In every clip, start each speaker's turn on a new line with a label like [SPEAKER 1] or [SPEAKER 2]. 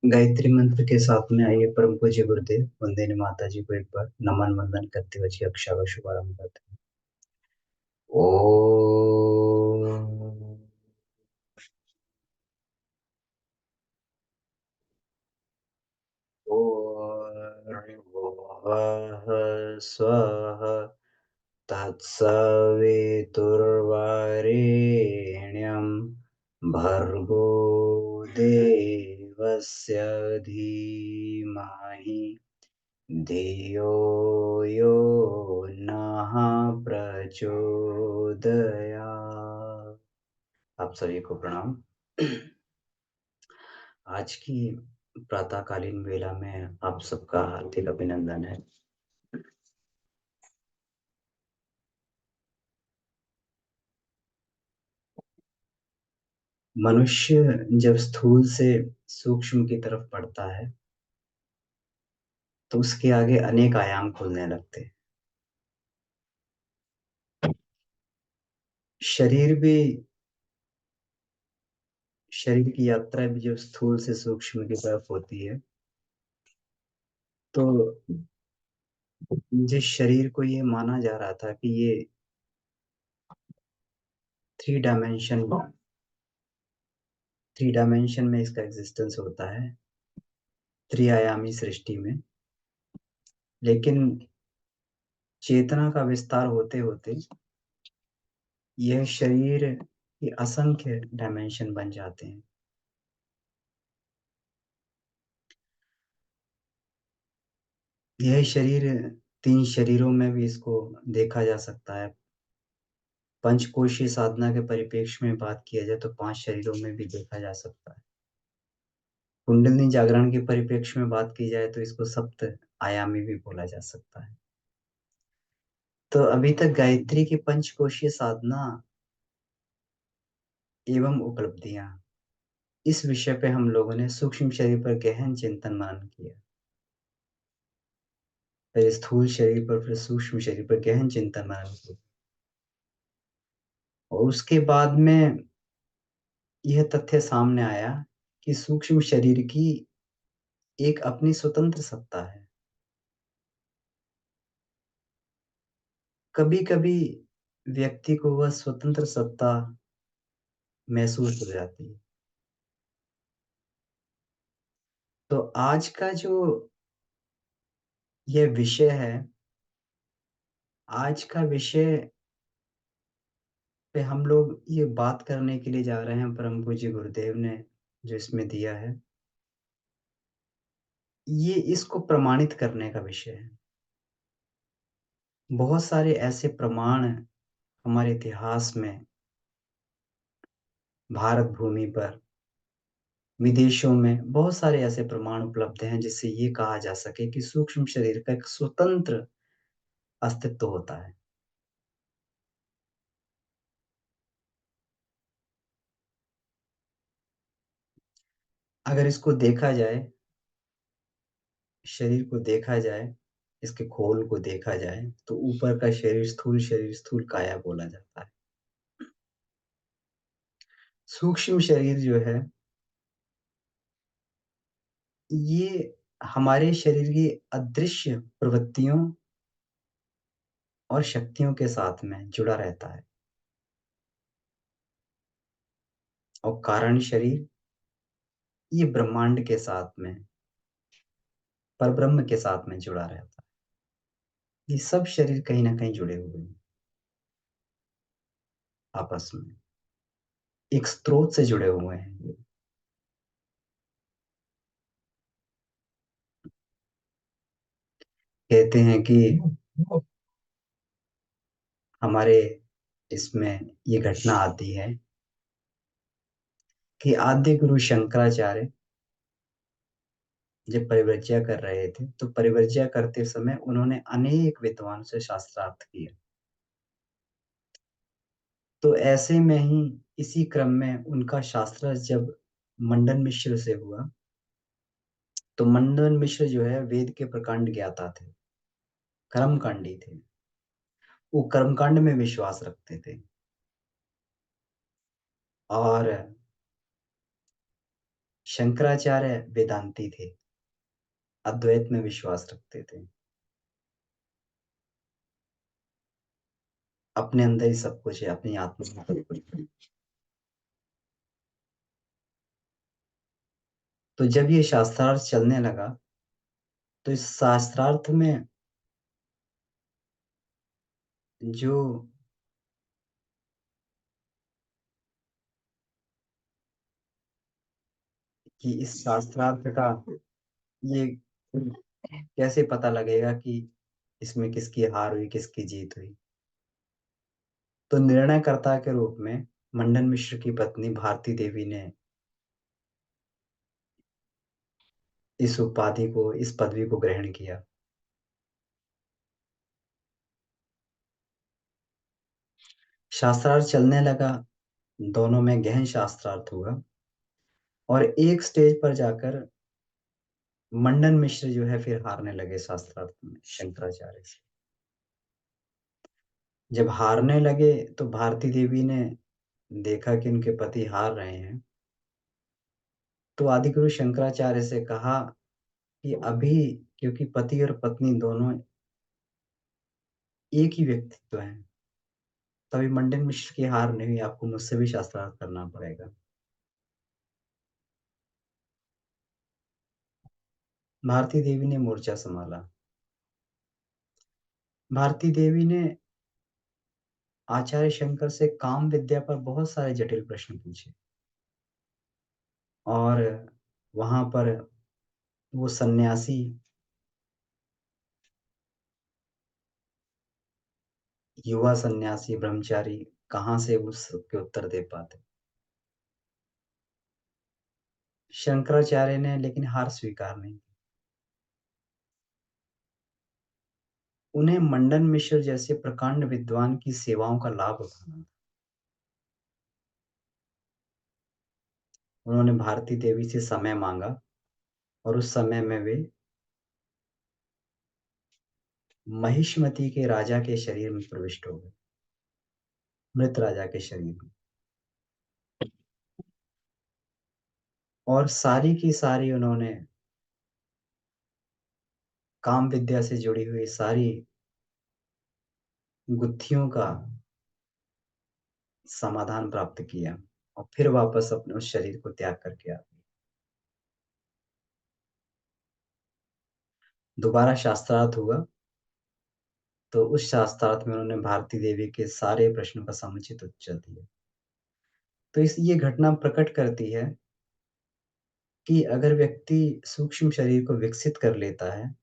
[SPEAKER 1] गायत्री मंत्र के साथ में आइए परम पूज्य गुरुदेव वंदे माता जी को एक बार नमन वंदन करते हुए जी कक्षा का शुभारंभ करते हैं। ओम भूर्भुवः स्वः तत्सवितुर्वरेण्यं भर्गो देवस्य धीमहि धियो यो नः प्रचोदयात्। आप सभी को प्रणाम। आज की प्रातःकालीन वेला में आप सबका हार्दिक अभिनंदन है। मनुष्य जब स्थूल से सूक्ष्म की तरफ बढ़ता है तो उसके आगे अनेक आयाम खुलने लगते हैं। शरीर भी शरीर की यात्रा भी जब स्थूल से सूक्ष्म की तरफ होती है तो जिस शरीर को ये माना जा रहा था कि ये थ्री डायमेंशन थ्री डायमेंशन में इसका एग्जिस्टेंस होता है, त्रिआयामी सृष्टि में। लेकिन चेतना का विस्तार होते होते यह शरीर के असंख्य डायमेंशन बन जाते हैं। यह शरीर तीन शरीरों में भी इसको देखा जा सकता है। पंचकोशीय साधना के परिप्रेक्ष्य में बात किया जाए तो पांच शरीरों में भी देखा जा सकता है। कुंडलिनी जागरण के परिप्रेक्ष्य में बात की जाए तो इसको सप्त आयामी भी बोला जा सकता है। तो अभी तक गायत्री की पंचकोशीय साधना एवं उपलब्धियां, इस विषय पे हम लोगों ने सूक्ष्म शरीर पर गहन चिंतन मनन किया। फिर स्थूल शरीर पर, फिर सूक्ष्म शरीर पर गहन चिंतन मनन किया। और उसके बाद में यह तथ्य सामने आया कि सूक्ष्म शरीर की एक अपनी स्वतंत्र सत्ता है। कभी कभी व्यक्ति को वह स्वतंत्र सत्ता महसूस हो जाती है। तो आज का जो यह विषय है, आज का विषय पे हम लोग ये बात करने के लिए जा रहे हैं। परम पूज्य गुरुदेव ने जो इसमें दिया है, ये इसको प्रमाणित करने का विषय है। बहुत सारे ऐसे प्रमाण हमारे इतिहास में, भारत भूमि पर, विदेशों में बहुत सारे ऐसे प्रमाण उपलब्ध हैं जिससे ये कहा जा सके कि सूक्ष्म शरीर का एक स्वतंत्र अस्तित्व होता है। अगर इसको देखा जाए, शरीर को देखा जाए, इसके खोल को देखा जाए तो ऊपर का शरीर स्थूल काया बोला जाता है। सूक्ष्म शरीर जो है, ये हमारे शरीर की अदृश्य प्रवृत्तियों और शक्तियों के साथ में जुड़ा रहता है। और कारण शरीर ये ब्रह्मांड के साथ में, परब्रह्म के साथ में जुड़ा रहता है। ये सब शरीर कहीं ना कहीं जुड़े हुए हैं आपस में, एक स्रोत से जुड़े हुए हैं ये। कहते हैं कि हमारे इसमें ये घटना आती है कि आद्य गुरु शंकराचार्य जब परिव्रज्या कर रहे थे तो परिव्रज्या करते समय उन्होंने अनेक विद्वान से शास्त्रार्थ किए। तो ऐसे में ही इसी क्रम में उनका शास्त्र जब मंडन मिश्र से हुआ, तो मंडन मिश्र जो है वेद के प्रकांड ज्ञाता थे, कर्मकांडी थे। वो कर्मकांड में विश्वास रखते थे और शंकराचार्य वेदांती थे, अद्वैत में विश्वास रखते थे, अपने अंदर ही सब कुछ है, अपनी आत्मा में सब कुछ है। तो जब ये शास्त्रार्थ चलने लगा, तो इस शास्त्रार्थ में जो कि इस शास्त्रार्थ का ये कैसे पता लगेगा कि इसमें किसकी हार हुई, किसकी जीत हुई। तो निर्णयकर्ता के रूप में मंडन मिश्र की पत्नी भारती देवी ने इस उपाधि को, इस पदवी को ग्रहण किया। शास्त्रार्थ चलने लगा, दोनों में गहन शास्त्रार्थ हुआ, और एक स्टेज पर जाकर मंडन मिश्र जो है फिर हारने लगे शास्त्रार्थ में शंकराचार्य से। जब हारने लगे तो भारती देवी ने देखा कि उनके पति हार रहे हैं, तो आदिगुरु शंकराचार्य से कहा कि अभी, क्योंकि पति और पत्नी दोनों एक ही व्यक्तित्व हैं, तभी मंडन मिश्र की हार नहीं हुई, आपको मुझसे भी शास्त्रार्थ करना पड़ेगा। भारती देवी ने मोर्चा संभाला। भारती देवी ने आचार्य शंकर से काम विद्या पर बहुत सारे जटिल प्रश्न पूछे, और वहां पर वो सन्यासी, युवा सन्यासी, ब्रह्मचारी कहाँ से उसके उत्तर दे पाते। शंकराचार्य ने लेकिन हार स्वीकार नहीं की। उन्हें मंडन मिश्र जैसे प्रकांड विद्वान की सेवाओं का लाभ उठाना था। उन्होंने भारती देवी से समय मांगा, और उस समय में वे महिष्मति के राजा के शरीर में प्रविष्ट हो गए, मृत राजा के शरीर में, और सारी की सारी उन्होंने काम विद्या से जुड़ी हुई सारी गुत्थियों का समाधान प्राप्त किया, और फिर वापस अपने उस शरीर को त्याग करके आ गए। दोबारा शास्त्रार्थ हुआ, तो उस शास्त्रार्थ में उन्होंने भारती देवी के सारे प्रश्नों का समुचित उत्तर दिया। तो इस ये घटना प्रकट करती है कि अगर व्यक्ति सूक्ष्म शरीर को विकसित कर लेता है,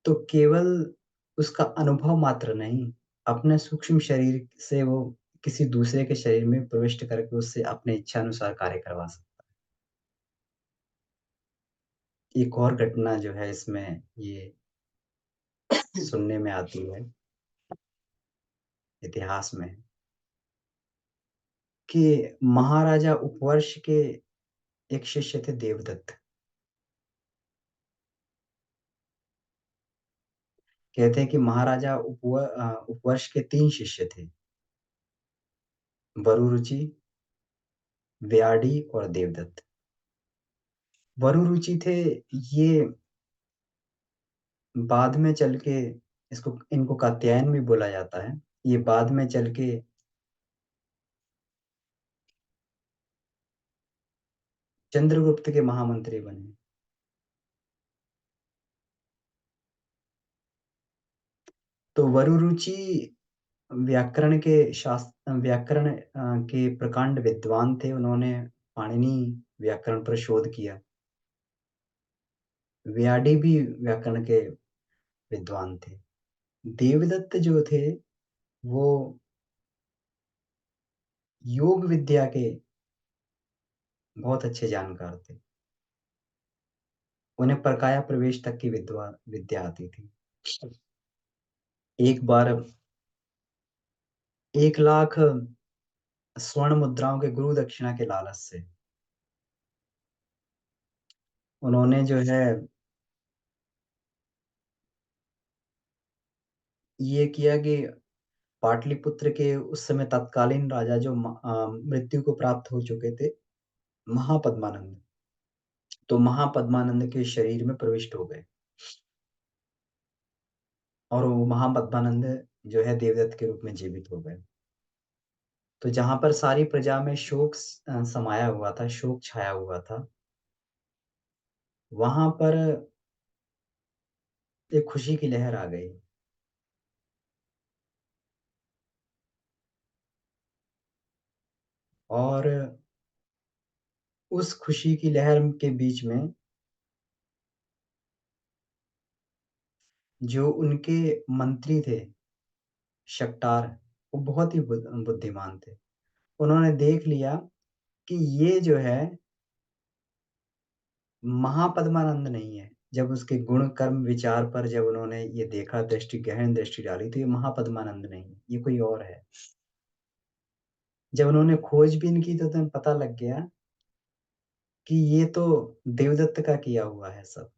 [SPEAKER 1] तो केवल उसका अनुभव मात्र नहीं, अपने सूक्ष्म शरीर से वो किसी दूसरे के शरीर में प्रविष्ट करके उससे अपने इच्छानुसार कार्य करवा सकता है। एक और घटना जो है इसमें ये सुनने में आती है इतिहास में, कि महाराजा उपवर्ष के एक शिष्य थे देवदत्त। कहते हैं कि महाराजा उपवर्ष के 3 शिष्य थे, वरुरुचि, व्याडी और देवदत्त। वरुरुचि थे, ये बाद में चल के, इसको इनको कात्यायन भी बोला जाता है, ये बाद में चल के चंद्रगुप्त के महामंत्री बने। तो वरुरुचि व्याकरण के प्रकांड विद्वान थे, उन्होंने पाणिनि व्याकरण पर शोध किया। व्याडी भी व्याकरण के विद्वान थे। देवदत्त जो थे, वो योग विद्या के बहुत अच्छे जानकार थे। उन्हें प्रकाया प्रवेश तक की विद्या आती थी। एक बार 1 लाख स्वर्ण मुद्राओं के गुरु दक्षिणा के लालच से उन्होंने जो है ये किया कि पाटलिपुत्र के उस समय तत्कालीन राजा जो मृत्यु को प्राप्त हो चुके थे, महापद्मानंद। तो महापद्मानंद के शरीर में प्रविष्ट हो गए और वो महापद्मानंद जो है देवदत्त के रूप में जीवित हो गए। तो जहाँ पर सारी प्रजा में शोक समाया हुआ था, शोक छाया हुआ था, वहाँ पर एक खुशी की लहर आ गई। और उस खुशी की लहर के बीच में जो उनके मंत्री थे, शक्टार, वो बहुत ही बुद्धिमान थे। उन्होंने देख लिया कि ये जो है महापद्मानंद नहीं है। जब उसके गुण कर्म विचार पर जब उन्होंने ये देखा, गहन दृष्टि डाली, तो ये महापद्मानंद नहीं है, ये कोई और है। जब उन्होंने खोजबीन की तो उन्हें पता लग गया कि ये तो देवदत्त का किया हुआ है सब,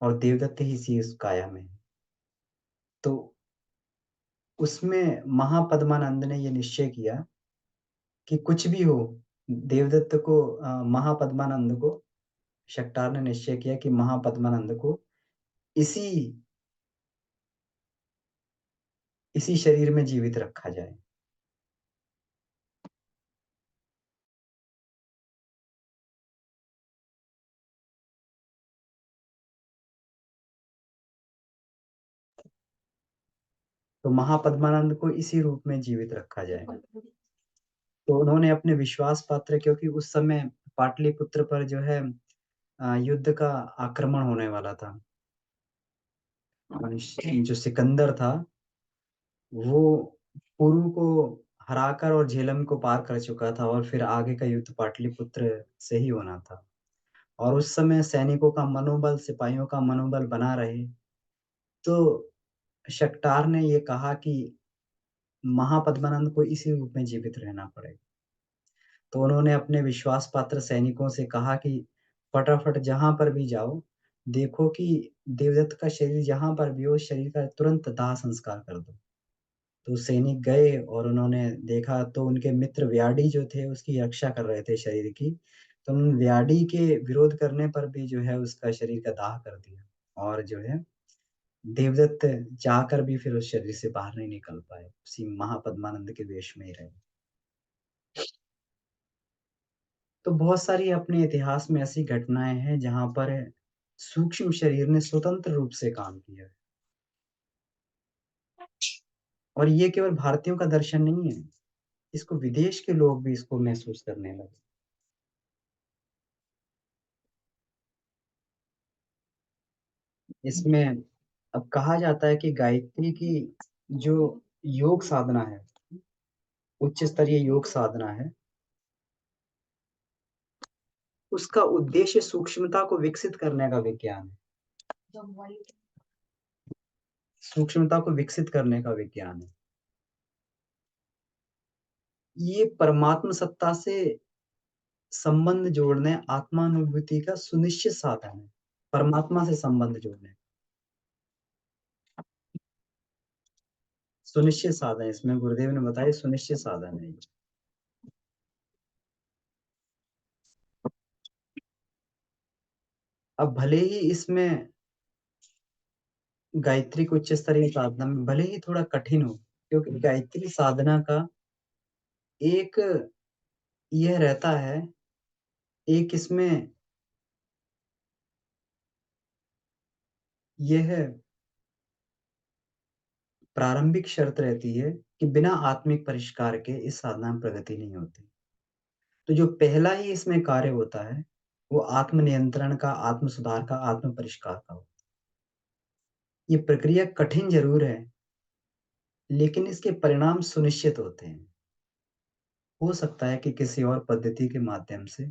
[SPEAKER 1] और देवदत्त ही सी उस काया में है। तो उसमें महापद्मानंद ने ये निश्चय किया कि कुछ भी हो, देवदत्त को महापद्मानंद को, शक्टार ने निश्चय किया कि महापद्मानंद को इसी इसी शरीर में जीवित रखा जाए। तो महापद्मानंद को इसी रूप में जीवित रखा जाए। तो उन्होंने अपने विश्वास पात्र, क्योंकि उस समय पाटलिपुत्र पर जो है युद्ध का आक्रमण होने वाला था, और जो सिकंदर था वो पुरु को हराकर और झेलम को पार कर चुका था, और फिर आगे का युद्ध पाटलिपुत्र से ही होना था। और उस समय सैनिकों का मनोबल, सिपाहियों का मनोबल बना रहे, तो शक्टार ने ये कहा कि महापद्मानंद को इसी रूप में जीवित रहना पड़ेगा। तो उन्होंने अपने विश्वास पात्र सैनिकों से कहा कि फटाफट जहां पर भी जाओ, देखो कि देवदत्त का शरीर जहां पर भी हो, उस शरीर का तुरंत दाह संस्कार कर दो। तो सैनिक गए और उन्होंने देखा, तो उनके मित्र व्याडी जो थे उसकी रक्षा कर रहे थे शरीर की। तो उन व्याडी के विरोध करने पर भी जो है उसका शरीर का दाह कर दिया, और जो है देवदत्त चाहकर भी फिर उस शरीर से बाहर नहीं निकल पाए, उसी महापद्मानंद के वेश में ही रहे। तो बहुत सारी अपने इतिहास में ऐसी घटनाएं हैं जहां पर सूक्ष्म शरीर ने स्वतंत्र रूप से काम किया है। और ये केवल भारतीयों का दर्शन नहीं है, इसको विदेश के लोग भी इसको महसूस करने लगे। इसमें अब कहा जाता है कि गायत्री की जो योग साधना है, उच्च स्तरीय योग साधना है, उसका उद्देश्य सूक्ष्मता को विकसित करने का विज्ञान है। सूक्ष्मता को विकसित करने का विज्ञान है। ये परमात्म सत्ता से संबंध जोड़ने, आत्मानुभूति का सुनिश्चित साधन है। परमात्मा से संबंध जोड़ने सुनिश्चित साधन है, इसमें गुरुदेव ने बताया सुनिश्चित साधन है ये। अब भले ही इसमें गायत्री को उच्च स्तरीय साधना में भले ही थोड़ा कठिन हो, क्योंकि गायत्री साधना का एक यह रहता है, एक इसमें यह प्रारंभिक शर्त रहती है कि बिना आत्मिक परिष्कार के इस साधना में प्रगति नहीं होती। तो जो पहला ही इसमें कार्य होता है वो आत्म नियंत्रण का, आत्म सुधार का, आत्म परिष्कार का होता है। ये प्रक्रिया कठिन जरूर है, लेकिन इसके परिणाम सुनिश्चित होते हैं। हो सकता है कि किसी और पद्धति के माध्यम से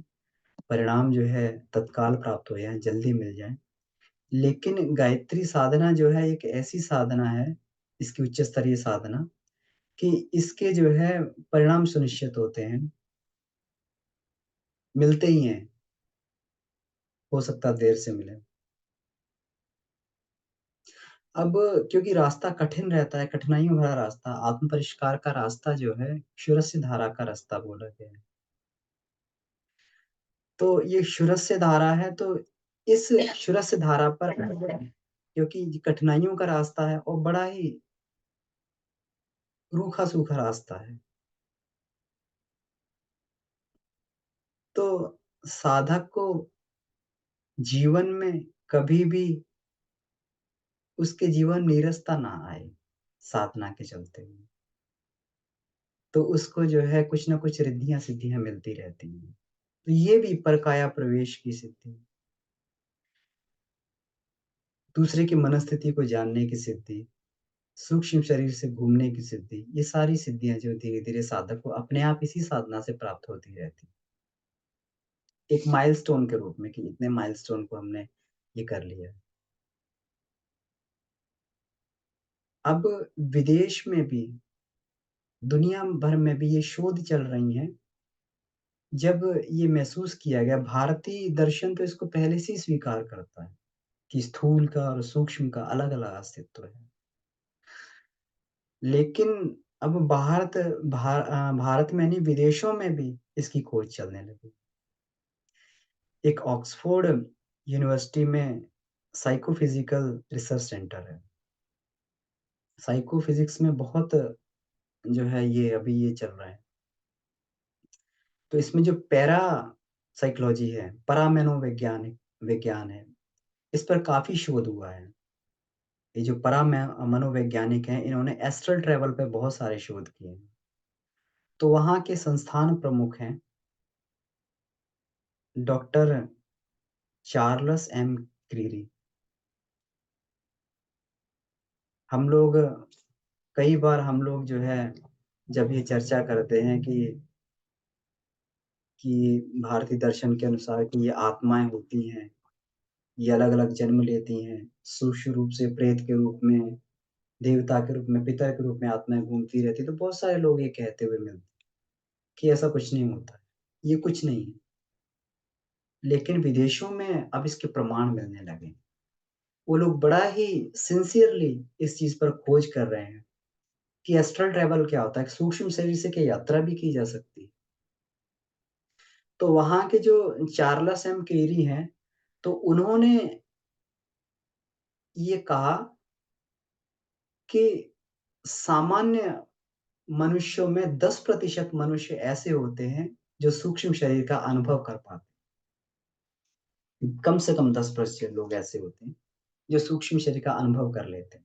[SPEAKER 1] परिणाम जो है तत्काल प्राप्त हो जाए, जल्दी मिल जाए, लेकिन गायत्री साधना जो है एक ऐसी साधना है, इसकी उच्च स्तरीय साधना, कि इसके जो है परिणाम सुनिश्चित होते हैं, मिलते ही हैं। हो सकता है देर से मिले। अब क्योंकि रास्ता कठिन रहता है, कठिनाइयों भरा रास्ता, आत्म परिष्कार का रास्ता जो है क्षुरस्य धारा का रास्ता बोला गया है। तो ये क्षुरस्य धारा है, तो इस क्षुरस्य धारा पर क्योंकि ये कठिनाइयों का रास्ता है और बड़ा ही रूखा-सूखा रास्ता है। तो साधक को जीवन में कभी भी उसके जीवन नीरसता ना आए, साधना के चलते हुए। तो उसको जो है कुछ न कुछ रिद्धियाँ-सिद्धियाँ मिलती रहती हैं। तो ये भी परकाया प्रवेश की सिद्धि, दूसरे की मनस्थिति को जानने की सिद्धि, सूक्ष्म शरीर से घूमने की सिद्धि, ये सारी सिद्धियाँ जो धीरे-धीरे साधक को अपने आप इसी साधना से प्राप्त होती रहती। एक माइलस्टोन के रूप में कि इतने माइलस्टोन को हमने ये कर लिया। अब विदेश में भी, दुनिया भर में भी ये शोध चल रही हैं, जब ये महसूस किया गया भारतीय दर्शन तो इसको पहले से ही स्वीकार करता है, कि स्थूल का और सूक्ष्म का अलग-अलग अस्तित्व है। लेकिन अब भारत में नहीं विदेशों में भी इसकी खोज चलने लगी। एक ऑक्सफोर्ड यूनिवर्सिटी में साइकोफिजिकल रिसर्च सेंटर है। साइकोफिजिक्स में बहुत जो है ये अभी ये चल रहा है। तो इसमें जो पैरा साइकोलॉजी है, परामनोवैज्ञानिक विज्ञान है, इस पर काफ़ी शोध हुआ है। ये जो मनोवैज्ञानिक हैं, इन्होंने एस्ट्रल ट्रैवल पे बहुत सारे शोध किए हैं। तो वहाँ के संस्थान प्रमुख हैं डॉक्टर चार्ल्स एम क्रीरी। हम लोग कई बार हम लोग जो है जब ये चर्चा करते हैं कि भारतीय दर्शन के अनुसार कि ये आत्माएँ होती हैं, ये अलग-अलग जन्म लेती हैं, सूक्ष्म रूप से प्रेत के रूप में, देवता के रूप में, पितर के रूप में आत्माएँ घूमती रहती हैं। तो बहुत सारे लोग ये कहते हुए मिलते हैं कि ऐसा कुछ नहीं होता है, ये कुछ नहीं है। लेकिन विदेशों में अब इसके प्रमाण मिलने लगे। वो लोग बड़ा ही सिंसियरली इस चीज़ पर खोज कर रहे हैं कि एस्ट्रल ट्रैवल क्या होता है? सूक्ष्म शरीर से क्या यात्रा भी की जा सकती है? तो वहाँ के जो चार्ल्स एम केरी हैं, तो उन्होंने ये कहा कि सामान्य मनुष्यों में 10% मनुष्य ऐसे होते हैं, जो सूक्ष्म शरीर का अनुभव कर पाते हैं। कम से कम 10% लोग ऐसे होते हैं, जो सूक्ष्म शरीर का अनुभव कर लेते हैं।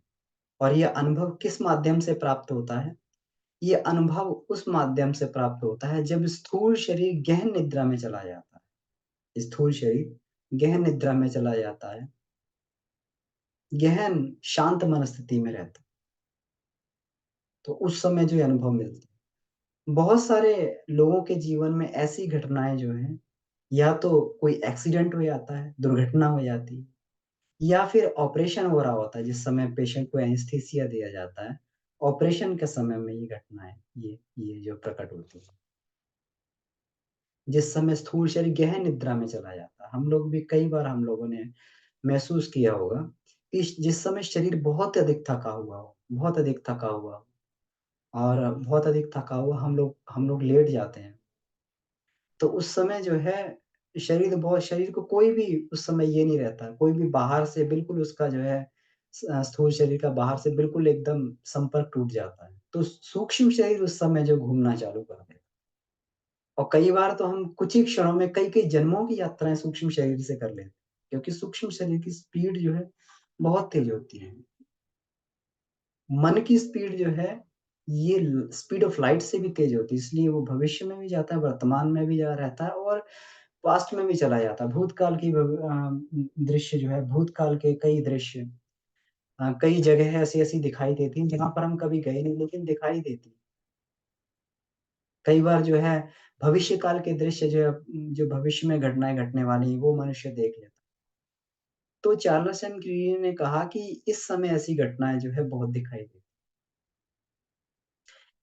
[SPEAKER 1] और ये अनुभव किस माध्यम से प्राप्त होता है? ये अनुभव उस माध्यम से प्राप्त होता है जब स्थूल शरीर गहन निद्रा में चला जाता है। स्थूल शरीर गहन निद्रा में चला जाता है, गहन शांत मनस्थिति में रहता है, तो उस समय जो ये अनुभव मिलते हैं। बहुत सारे लोगों के जीवन में ऐसी घटनाएँ जो हैं, या तो कोई एक्सीडेंट हो जाता है, दुर्घटना हो जाती है, या फिर ऑपरेशन हो रहा होता है जिस समय पेशेंट को एनेस्थीसिया दिया जाता है। ऑपरेशन के समय में ये घटनाएँ ये जो प्रकट होती है। जिस समय स्थूल शरीर गहन निद्रा में चला जाता है। हम लोग भी कई बार हम लोगों ने महसूस किया होगा कि जिस समय शरीर बहुत अधिक थका हुआ हो, बहुत अधिक थका हुआ हो और बहुत अधिक थका हुआ हम लोग लेट जाते हैं। तो उस समय जो है शरीर को कोई भी उस समय ये नहीं रहता, कोई भी बाहर से बिल्कुल उसका जो है स्थूल शरीर का बाहर से बिल्कुल एकदम संपर्क टूट जाता है। तो सूक्ष्म शरीर उस समय जो घूमना चालू कर देता है। और कई बार तो हम कुछ ही क्षणों में कई-कई जन्मों की यात्राएँ सूक्ष्म शरीर से कर लेते हैं, क्योंकि सूक्ष्म शरीर की स्पीड जो है बहुत तेज़ होती है। मन की स्पीड जो है ये स्पीड ऑफ लाइट से भी तेज़ होती है, इसलिए वो भविष्य में भी जाता है, वर्तमान में भी जा रहता है और पास्ट में भी चला जाता है। भूतकाल की दृश्य जो है भूतकाल के कई दृश्य कई जगह ऐसी-ऐसी दिखाई देती हैं जहाँ पर हम कभी गए नहीं लेकिन दिखाई देती हैं। कई बार जो है भविष्य काल के दृश्य जो भविष्य में घटनाएँ घटने वाली हैं, वो मनुष्य देख लेता है। तो चार्ल्स एंड क्रीरी ने कहा कि इस समय ऐसी घटनाएँ जो है बहुत दिखाई देती हैं।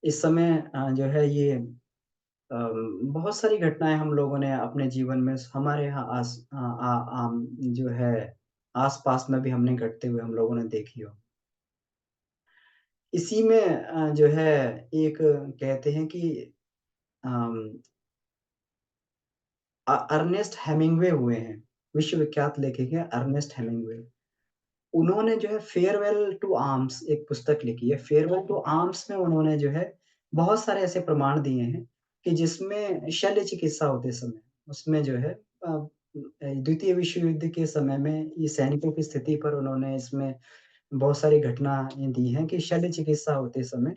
[SPEAKER 1] इस समय जो है ये बहुत सारी घटनाएँ हम लोगों ने अपने जीवन में हमारे यहाँ जो है आस-पास में भी हमने घटते हुए हम लोगों ने देखी हो। इसी में जो है एक कहते हैं कि अम अर्नेस्ट हेमिंग्वे हुए हैं, विश्वविख्यात लेखक हैं अर्नेस्ट हेमिंग्वे। उन्होंने जो है फेयरवेल टू आर्म्स एक पुस्तक लिखी है। फेयरवेल टू आर्म्स में उन्होंने जो है बहुत सारे ऐसे प्रमाण दिए हैं कि जिसमें शल्य चिकित्सा होते समय उसमें जो है द्वितीय विश्व युद्ध के समय में ये सैनिकों की स्थिति पर उन्होंने इसमें बहुत सारी घटनाएँ दी हैं कि शल्य चिकित्सा होते समय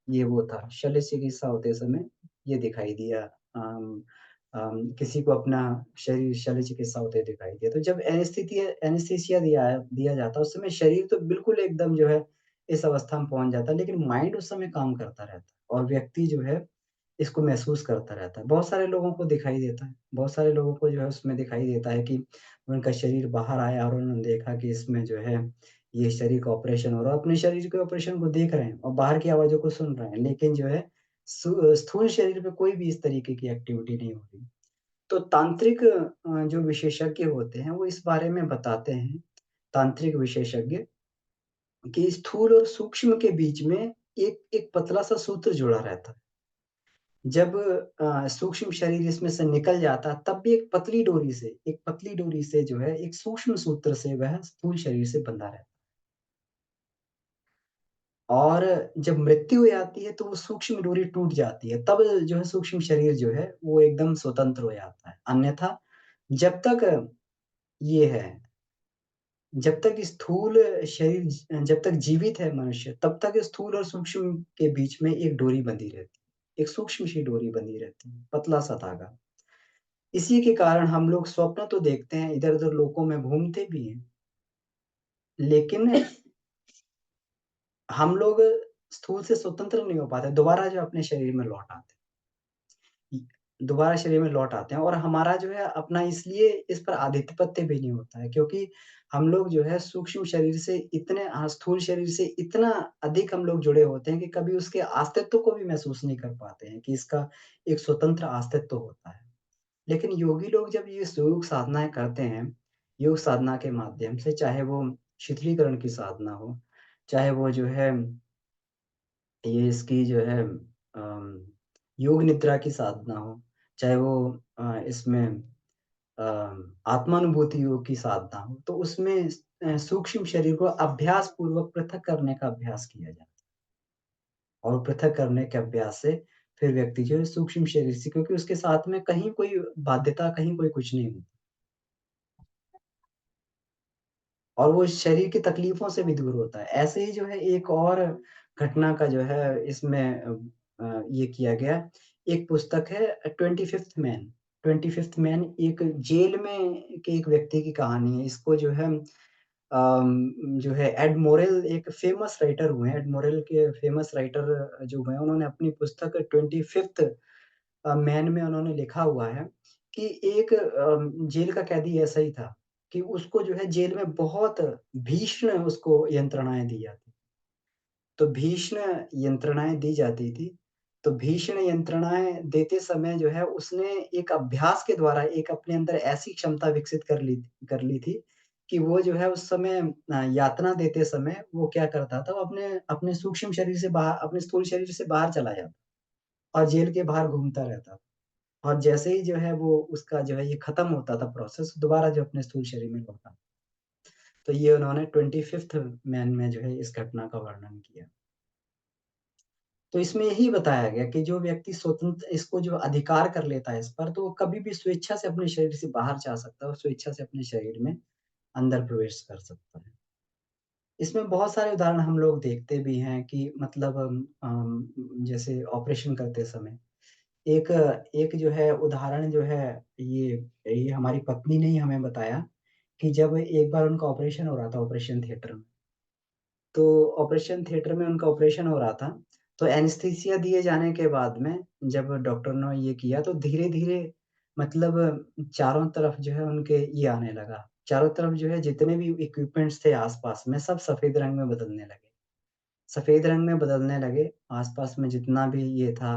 [SPEAKER 1] ये वो था, शल्य चिकित्सा होते समय ये दिखाई दिया। किसी को अपना शरीर शल्य चिकित्सा होते दिखाई दिया। तो जब एनेस्थीसिया दिया जाता है, उस समय शरीर तो बिल्कुल एकदम जो है इस अवस्था में पहुँच जाता है, लेकिन माइंड उस समय काम करता रहता है और व्यक्ति जो है इसको महसूस करता रहता है। बहुत सारे लोगों को दिखाई देता है, बहुत सारे लोगों को जो है उसमें दिखाई देता है कि उनका शरीर बाहर आया और उन्होंने देखा कि इसमें जो है ये शरीर का ऑपरेशन हो रहा है। अपने शरीर के ऑपरेशन को देख रहे हैं और बाहर की आवाज़ों को सुन रहे हैं, लेकिन जो है स्थूल शरीर पे कोई भी इस तरीके की एक्टिविटी नहीं हो रही। तो तांत्रिक जो विशेषज्ञ होते हैं, वो इस बारे में बताते हैं, तांत्रिक विशेषज्ञ, कि स्थूल और सूक्ष्म के बीच में एक एक पतला-सा सूत्र जुड़ा रहता है। जब सूक्ष्म शरीर इसमें से निकल जाता है, तब भी एक पतली डोरी से जो है, एक सूक्ष्म सूत्र से वह स्थूल शरीर से बंधा रहता है। और जब मृत्यु हो जाती है, तो वो सूक्ष्म डोरी टूट जाती है, तब जो है सूक्ष्म शरीर जो है, वो एकदम स्वतंत्र हो जाता है। अन्यथा जब तक ये है, जब तक स्थूल जब तक जीवित है मनुष्य, तब तक स्थूल और सूक्ष्म के बीच में एक डोरी बंधी रहती है। एक सूक्ष्म सी डोरी बंधी रहती है, पतला-सा धागा। इसी के कारण हम लोग स्वप्न तो देखते हैं, इधर-उधर लोकों में घूमते भी हैं, लेकिन हम लोग स्थूल से स्वतंत्र नहीं हो पाते, दोबारा जो अपने शरीर में लौट आते हैं। दोबारा शरीर में लौट आते हैं और हमारा जो है अपना इसलिए इस पर आधिपत्य भी नहीं होता है, क्योंकि हम लोग जो है सूक्ष्म शरीर से स्थूल शरीर से इतना अधिक हम लोग जुड़े होते हैं कि कभी उसके अस्तित्व को भी महसूस नहीं कर पाते हैं कि इसका एक स्वतंत्र अस्तित्व होता है। लेकिन योगी लोग जब ये योग साधनाएँ करते हैं, योग साधना के माध्यम से, चाहे वो शिथिलीकरण की साधना हो, चाहे वो जो है ये इसकी जो है योग निद्रा की साधना हो, चाहे वो इसमें आत्मानुभूति योग की साधना हो, तो उसमें सूक्ष्म शरीर को अभ्यास पूर्वक पृथक करने का अभ्यास किया जाता है और पृथक करने के अभ्यास से फिर व्यक्ति जो है सूक्ष्म शरीर से, क्योंकि उसके साथ में कहीं कोई बाध्यता, कहीं कोई कुछ नहीं होता। और वो शरीर की तकलीफ़ों से भी दूर होता है। ऐसे ही जो है एक और घटना का जो है इसमें ये किया गया। एक पुस्तक है 25th मैन। 25th मैन एक जेल में के एक व्यक्ति की कहानी है। इसको जो है एड मोरेल एक फ़ेमस राइटर हुए हैं। एड मोरेल के फ़ेमस राइटर जो हुए हैं, उन्होंने अपनी पुस्तक 25th मैन में उन्होंने लिखा हुआ है कि एक जेल का कैदी ऐसा ही था कि उसको जो है जेल में बहुत भीषण उसको यंत्रणाएँ दी जाती। तो भीषण यंत्रणाएँ दी जाती थी, तो भीषण यंत्रणाएँ देते समय जो है उसने एक अभ्यास के द्वारा एक अपने अंदर ऐसी क्षमता विकसित कर ली थी कि वो जो है उस समय यातना देते समय वो क्या करता था, वो अपने अपने सूक्ष्म शरीर से बाहर, अपने स्थूल शरीर से बाहर चला जाता और जेल के बाहर घूमता रहता। और जैसे ही जो है वो उसका जो है ये खत्म होता था प्रोसेस, दोबारा जो अपने स्थूल शरीर में लौटा। तो ये उन्होंने 25th मैन में जो है इस घटना का वर्णन किया। तो इसमें यही बताया गया कि जो व्यक्ति स्वतंत्र इसको जो अधिकार कर लेता है इस पर, तो वो कभी भी स्वेच्छा से अपने शरीर से बाहर जा सकता है और स्वेच्छा से अपने शरीर में अंदर प्रवेश कर सकता है। इसमें बहुत सारे उदाहरण हम लोग देखते भी हैं कि मतलब जैसे ऑपरेशन करते समय एक एक जो है उदाहरण जो है ये ये हमारी पत्नी ने ही हमें बताया कि जब एक बार उनका ऑपरेशन हो रहा था ऑपरेशन थिएटर में। तो ऑपरेशन थिएटर में उनका ऑपरेशन हो रहा था, तो एनेस्थीसिया दिए जाने के बाद में जब डॉक्टर ने ये किया तो धीरे-धीरे मतलब चारों तरफ जो है उनके ये आने लगा। चारों तरफ जो है जितने भी इक्विपमेंट्स थे आस-पास में सब सफ़ेद रंग में बदलने लगे। सफ़ेद रंग में बदलने लगे, आस-पास में जितना भी ये था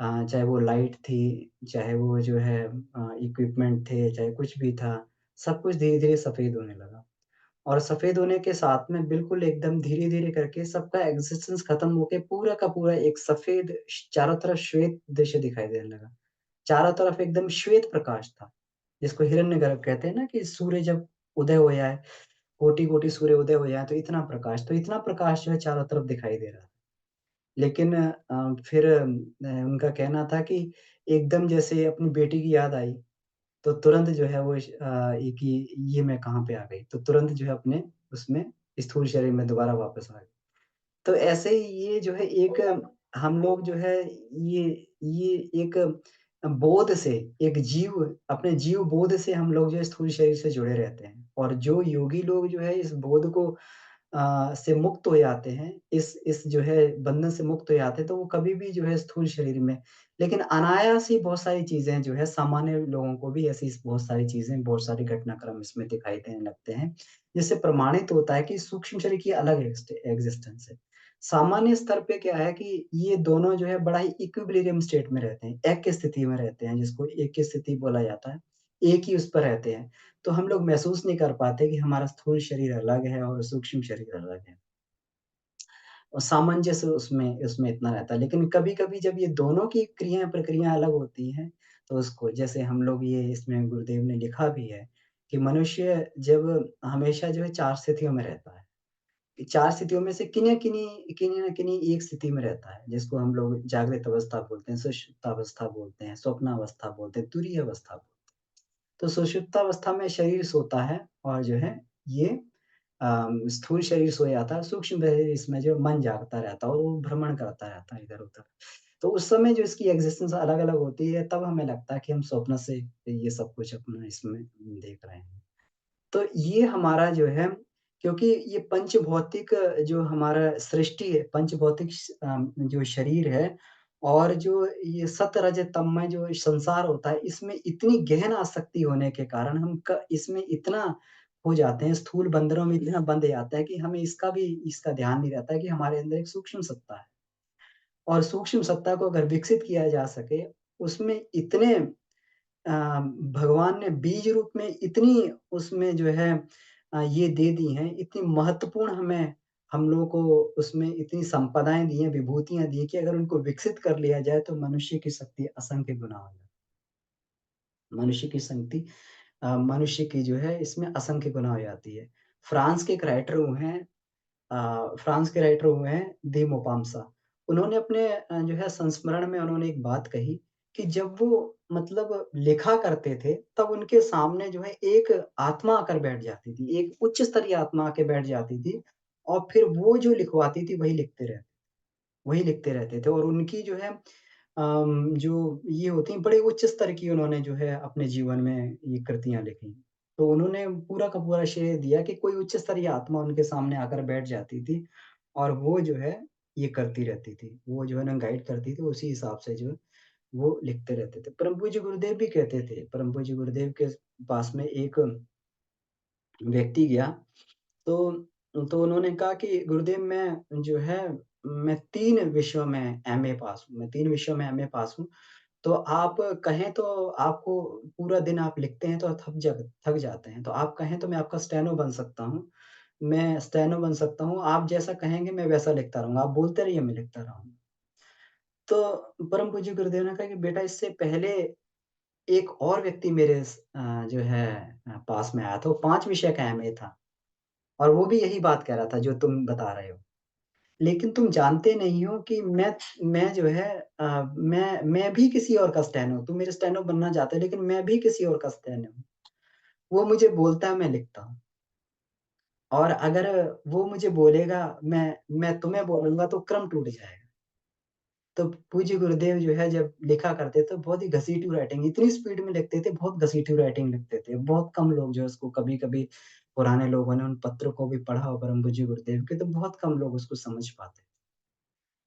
[SPEAKER 1] चाहे वो लाइट थी, चाहे वो जो है इक्विपमेंट थे, चाहे कुछ भी था, सब कुछ धीरे-धीरे सफ़ेद होने लगा। और सफ़ेद होने के साथ में बिल्कुल एकदम धीरे-धीरे करके सबका एक्सिस्टेंस खत्म होके पूरा का पूरा एक सफ़ेद चारों तरफ श्वेत दृश्य दिखाई देने लगा। चारों तरफ एकदम श्वेत प्रकाश था, जिसको हिरण्यगर्भ कहते हैं ना कि सूर्य जब उदय हो जाए, कोटि-कोटि सूर्य उदय हो जाए तो इतना प्रकाश जो है चारों तरफ दिखाई दे रहा था। लेकिन फिर उनका कहना था कि एकदम जैसे अपनी बेटी की याद आई, तो तुरंत जो है वो ये कि ये मैं कहाँ पे आ गई? तो तुरंत जो है अपने उसमें स्थूल शरीर में दोबारा वापस आ गई। तो ऐसे ही ये जो है एक हम लोग जो है ये एक बोध से एक जीव अपने जीव बोध से हम लोग जो है स्थूल शरीर से जुड़े रहते हैं और जो योगी लोग जो है इस बोध को से मुक्त हो जाते हैं, इस जो है बंधन से मुक्त हो जाते हैं, तो वो कभी भी जो है स्थूल शरीर में लेकिन अनायास ही बहुत सारी चीज़ें जो है सामान्य लोगों को भी ऐसी बहुत सारी चीज़ें, बहुत सारे घटनाक्रम इसमें दिखाई देने लगते हैं, जिससे प्रमाणित होता है कि सूक्ष्म शरीर की अलग एक्जिस्टेंस है। सामान्य स्तर पे क्या है कि ये दोनों जो है बड़ा ही इक्विलिब्रियम स्टेट में रहते हैं, ऐक्य स्थिति में रहते हैं, जिसको ऐक्य स्थिति बोला जाता है, एक ही उस पर रहते हैं। तो हम लोग महसूस नहीं कर पाते कि हमारा स्थूल शरीर अलग है और सूक्ष्म शरीर अलग है। और सामंजस्य उसमें उसमें इतना रहता है। लेकिन कभी-कभी जब ये दोनों की क्रियाएँ प्रक्रिया अलग होती हैं, तो उसको जैसे हम लोग ये इसमें गुरुदेव ने लिखा भी है कि मनुष्य जब हमेशा जो है 4 स्थितियों में रहता है। 4 स्थितियों में से किन्हीं न किन्हीं एक स्थिति में रहता है, जिसको हम लोग जागृत अवस्था बोलते हैं, सुषुप्तावस्था बोलते हैं, स्वप्नावस्था बोलते हैं, तुरीय अवस्था बोलते हैं। तो सुषुप्तावस्था में शरीर सोता है और जो है ये स्थूल शरीर सो जाता है, सूक्ष्म शरीर इसमें जो मन जागता रहता है और वो भ्रमण करता रहता है इधर-उधर। तो उस समय जो इसकी एक्जिस्टेंस अलग-अलग होती है, तब हमें लगता है कि हम स्वप्न से ये सब कुछ अपना इसमें देख रहे हैं। तो ये हमारा जो है क्योंकि ये पंचभौतिक जो हमारा सृष्टि है, पंचभौतिक जो शरीर है और जो ये सत, रज, तम जो संसार होता है, इसमें इतनी गहन आसक्ति होने के कारण हम क इसमें इतना हो जाते हैं, स्थूल बंदरों में इतना बंध जाते हैं कि हमें इसका ध्यान नहीं रहता है कि हमारे अंदर एक सूक्ष्म सत्ता है और सूक्ष्म सत्ता को अगर विकसित किया जा सके, उसमें इतने अ, भगवान ने बीज रूप में इतनी उसमें जो है ये दे दी हैं, इतनी महत्वपूर्ण हमें हम लोगों को उसमें इतनी संपदाएँ दी हैं, विभूतियाँ दी हैं कि अगर उनको विकसित कर लिया जाए तो मनुष्य की शक्ति असंख्य गुना हो जाए। मनुष्य की शक्ति मनुष्य की जो है इसमें असंख्य गुना हो जाती है। फ्रांस के एक राइटर हुए हैं फ्रांस के राइटर हुए हैं दी मोपामसा। उन्होंने अपने जो है संस्मरण में उन्होंने एक बात कही कि जब वो मतलब लिखा करते थे, तब उनके सामने जो है एक आत्मा आकर बैठ जाती थी, एक उच्च स्तरीय आत्मा आके बैठ जाती थी और फिर वो जो लिखवाती थी वही लिखते रहते थे और उनकी जो है जो ये होती हैं बड़े उच्च स्तर की उन्होंने जो है अपने जीवन में ये कृतियाँ लिखी। तो उन्होंने पूरा का पूरा श्रेय दिया कि कोई उच्च स्तरीय आत्मा उनके सामने आकर बैठ जाती थी और वो जो है ये करती रहती थी। वो जो है ना गाइड करती थी उसी हिसाब से जो है वो लिखते रहते थे। परम पूज्य गुरुदेव भी कहते थे, परम पूज्य गुरुदेव के पास में एक व्यक्ति गया तो तो उन्होंने कहा कि गुरुदेव मैं जो है मैं 3 विषयों में एमए पास हूँ, मैं 3 विषयों में एमए पास हूँ। तो आप कहें तो आपको पूरा दिन आप लिखते हैं तो थक जाते हैं, तो आप कहें तो मैं आपका स्टेनो बन सकता हूँ। मैं स्टेनो बन सकता हूँ, आप जैसा कहेंगे मैं वैसा लिखता रहूँगा, आप बोलते रहिए मैं लिखता रहूँगा। तो परम पूज्य गुरुदेव ने कहा कि बेटा इससे पहले एक और व्यक्ति मेरे जो है पास में आया था, वो 5 विषय का एमए था और वो भी यही बात कह रहा था जो तुम बता रहे हो। लेकिन तुम जानते नहीं हो कि मैं जो है मैं भी किसी और का स्टेनो हूँ। तुम मेरे स्टेनो बनना चाहते हो लेकिन मैं भी किसी और का स्टेनो हूँ। वो मुझे बोलता है, मैं लिखता हूँ और अगर वो मुझे बोलेगा मैं तुम्हें बोलूँगा तो क्रम टूट जाएगा। तो पूज्य गुरुदेव जो है जब लिखा करते थे बहुत ही घसीटू राइटिंग इतनी स्पीड में लिखते थे, बहुत घसीटू राइटिंग लिखते थे। बहुत कम लोग जो है उसको कभी-कभी पुराने लोगों ने उन पत्रों को भी पढ़ा हो परम पूज्य गुरुदेव के तो बहुत कम लोग उसको समझ पाते।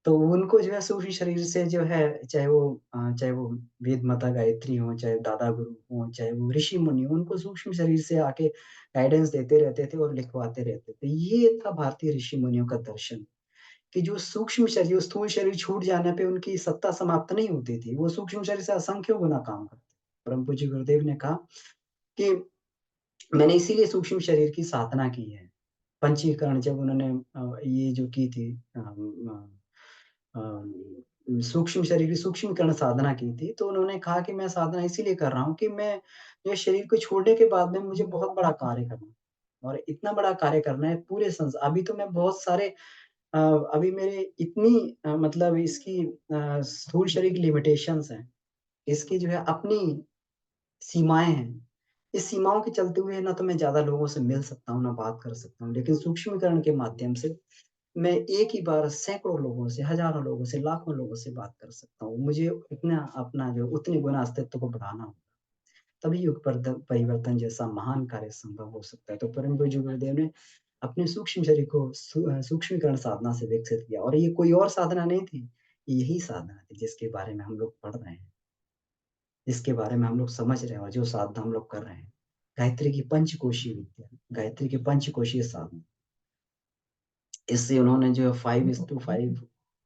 [SPEAKER 1] तो उनको जो है सूफ़ी शरीर से जो है चाहे वो वेद माता गायत्री हों, चाहे दादा गुरु हों, चाहे वो ऋषि मुनि हों, उनको सूक्ष्म शरीर से आके गाइडेंस देते रहते थे और लिखवाते रहते थे। ये था भारतीय ऋषि मुनियों का दर्शन, कि जो सूक्ष्म शरीर स्थूल शरीर छूट जाने पे उनकी सत्ता समाप्त नहीं होती थी। वो सूक्ष्म शरीर से असंख्यों गुना काम करते। परम पूज्य गुरुदेव ने कहा कि मैंने इसीलिए सूक्ष्म शरीर की साधना की है। पंचीकरण जब उन्होंने ये जो की थी सूक्ष्म शरीर की सूक्ष्मीकरण साधना की थी, तो उन्होंने कहा कि मैं साधना इसीलिए कर रहा हूँ कि मैं ये शरीर को छोड़ने के बाद में मुझे बहुत बड़ा कार्य करना है और इतना बड़ा कार्य करना है पूरे अभी तो मैं बहुत सारे अभी मेरे इतनी मतलब इसकी स्थूल शरीर की लिमिटेशंस हैं। इसकी जो है अपनी सीमाएँ हैं। इस सीमाओं के चलते हुए ना तो मैं ज़्यादा लोगों से मिल सकता हूँ, ना बात कर सकता हूँ, लेकिन सूक्ष्मीकरण के माध्यम से मैं एक ही बार सैकड़ों लोगों से, हज़ारों लोगों से, लाखों लोगों से बात कर सकता हूँ। मुझे इतना अपना जो उतने गुना अस्तित्व को बढ़ाना होगा, तभी युग परिवर्तन जैसा महान कार्य संभव हो सकता है। तो परम पूज्य गुरुदेव ने अपने सूक्ष्म शरीर को सूक्ष्मीकरण साधना से विकसित किया और ये कोई और साधना नहीं थी, यही साधना थी जिसके बारे में हम लोग पढ़ रहे हैं, जिसके बारे में हम लोग समझ रहे हैं और जो साधना हम लोग कर रहे हैं। गायत्री की पंचकोशीय विद्या, गायत्री की पंचकोशीय साधना। इससे उन्होंने जो है 5:5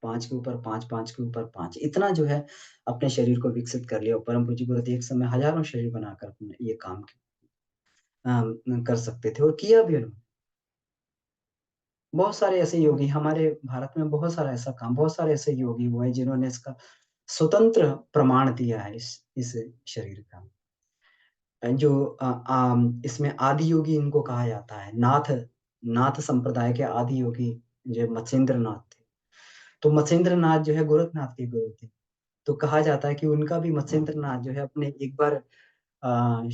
[SPEAKER 1] 5 के ऊपर 5, 5 के ऊपर 5 इतना जो है अपने शरीर को विकसित कर लिया और परम पूज्य गुरुदेव एक समय हज़ारों शरीर बनाकर अपने ये काम कर सकते थे और किया भी उन्होंने। बहुत सारे ऐसे योगी हमारे भारत में बहुत सारे ऐसे योगी हुए हैं जिन्होंने इसका स्वतंत्र प्रमाण दिया है इस शरीर का। इसमें आदि योगी इनको कहा जाता है। नाथ नाथ संप्रदाय के आदि योगी जो मत्स्येंद्र नाथ थे। तो मत्स्येंद्र नाथ जो है गोरखनाथ के गुरु थे। तो कहा जाता है कि उनका भी मत्स्येंद्र नाथ जो है अपने एक बार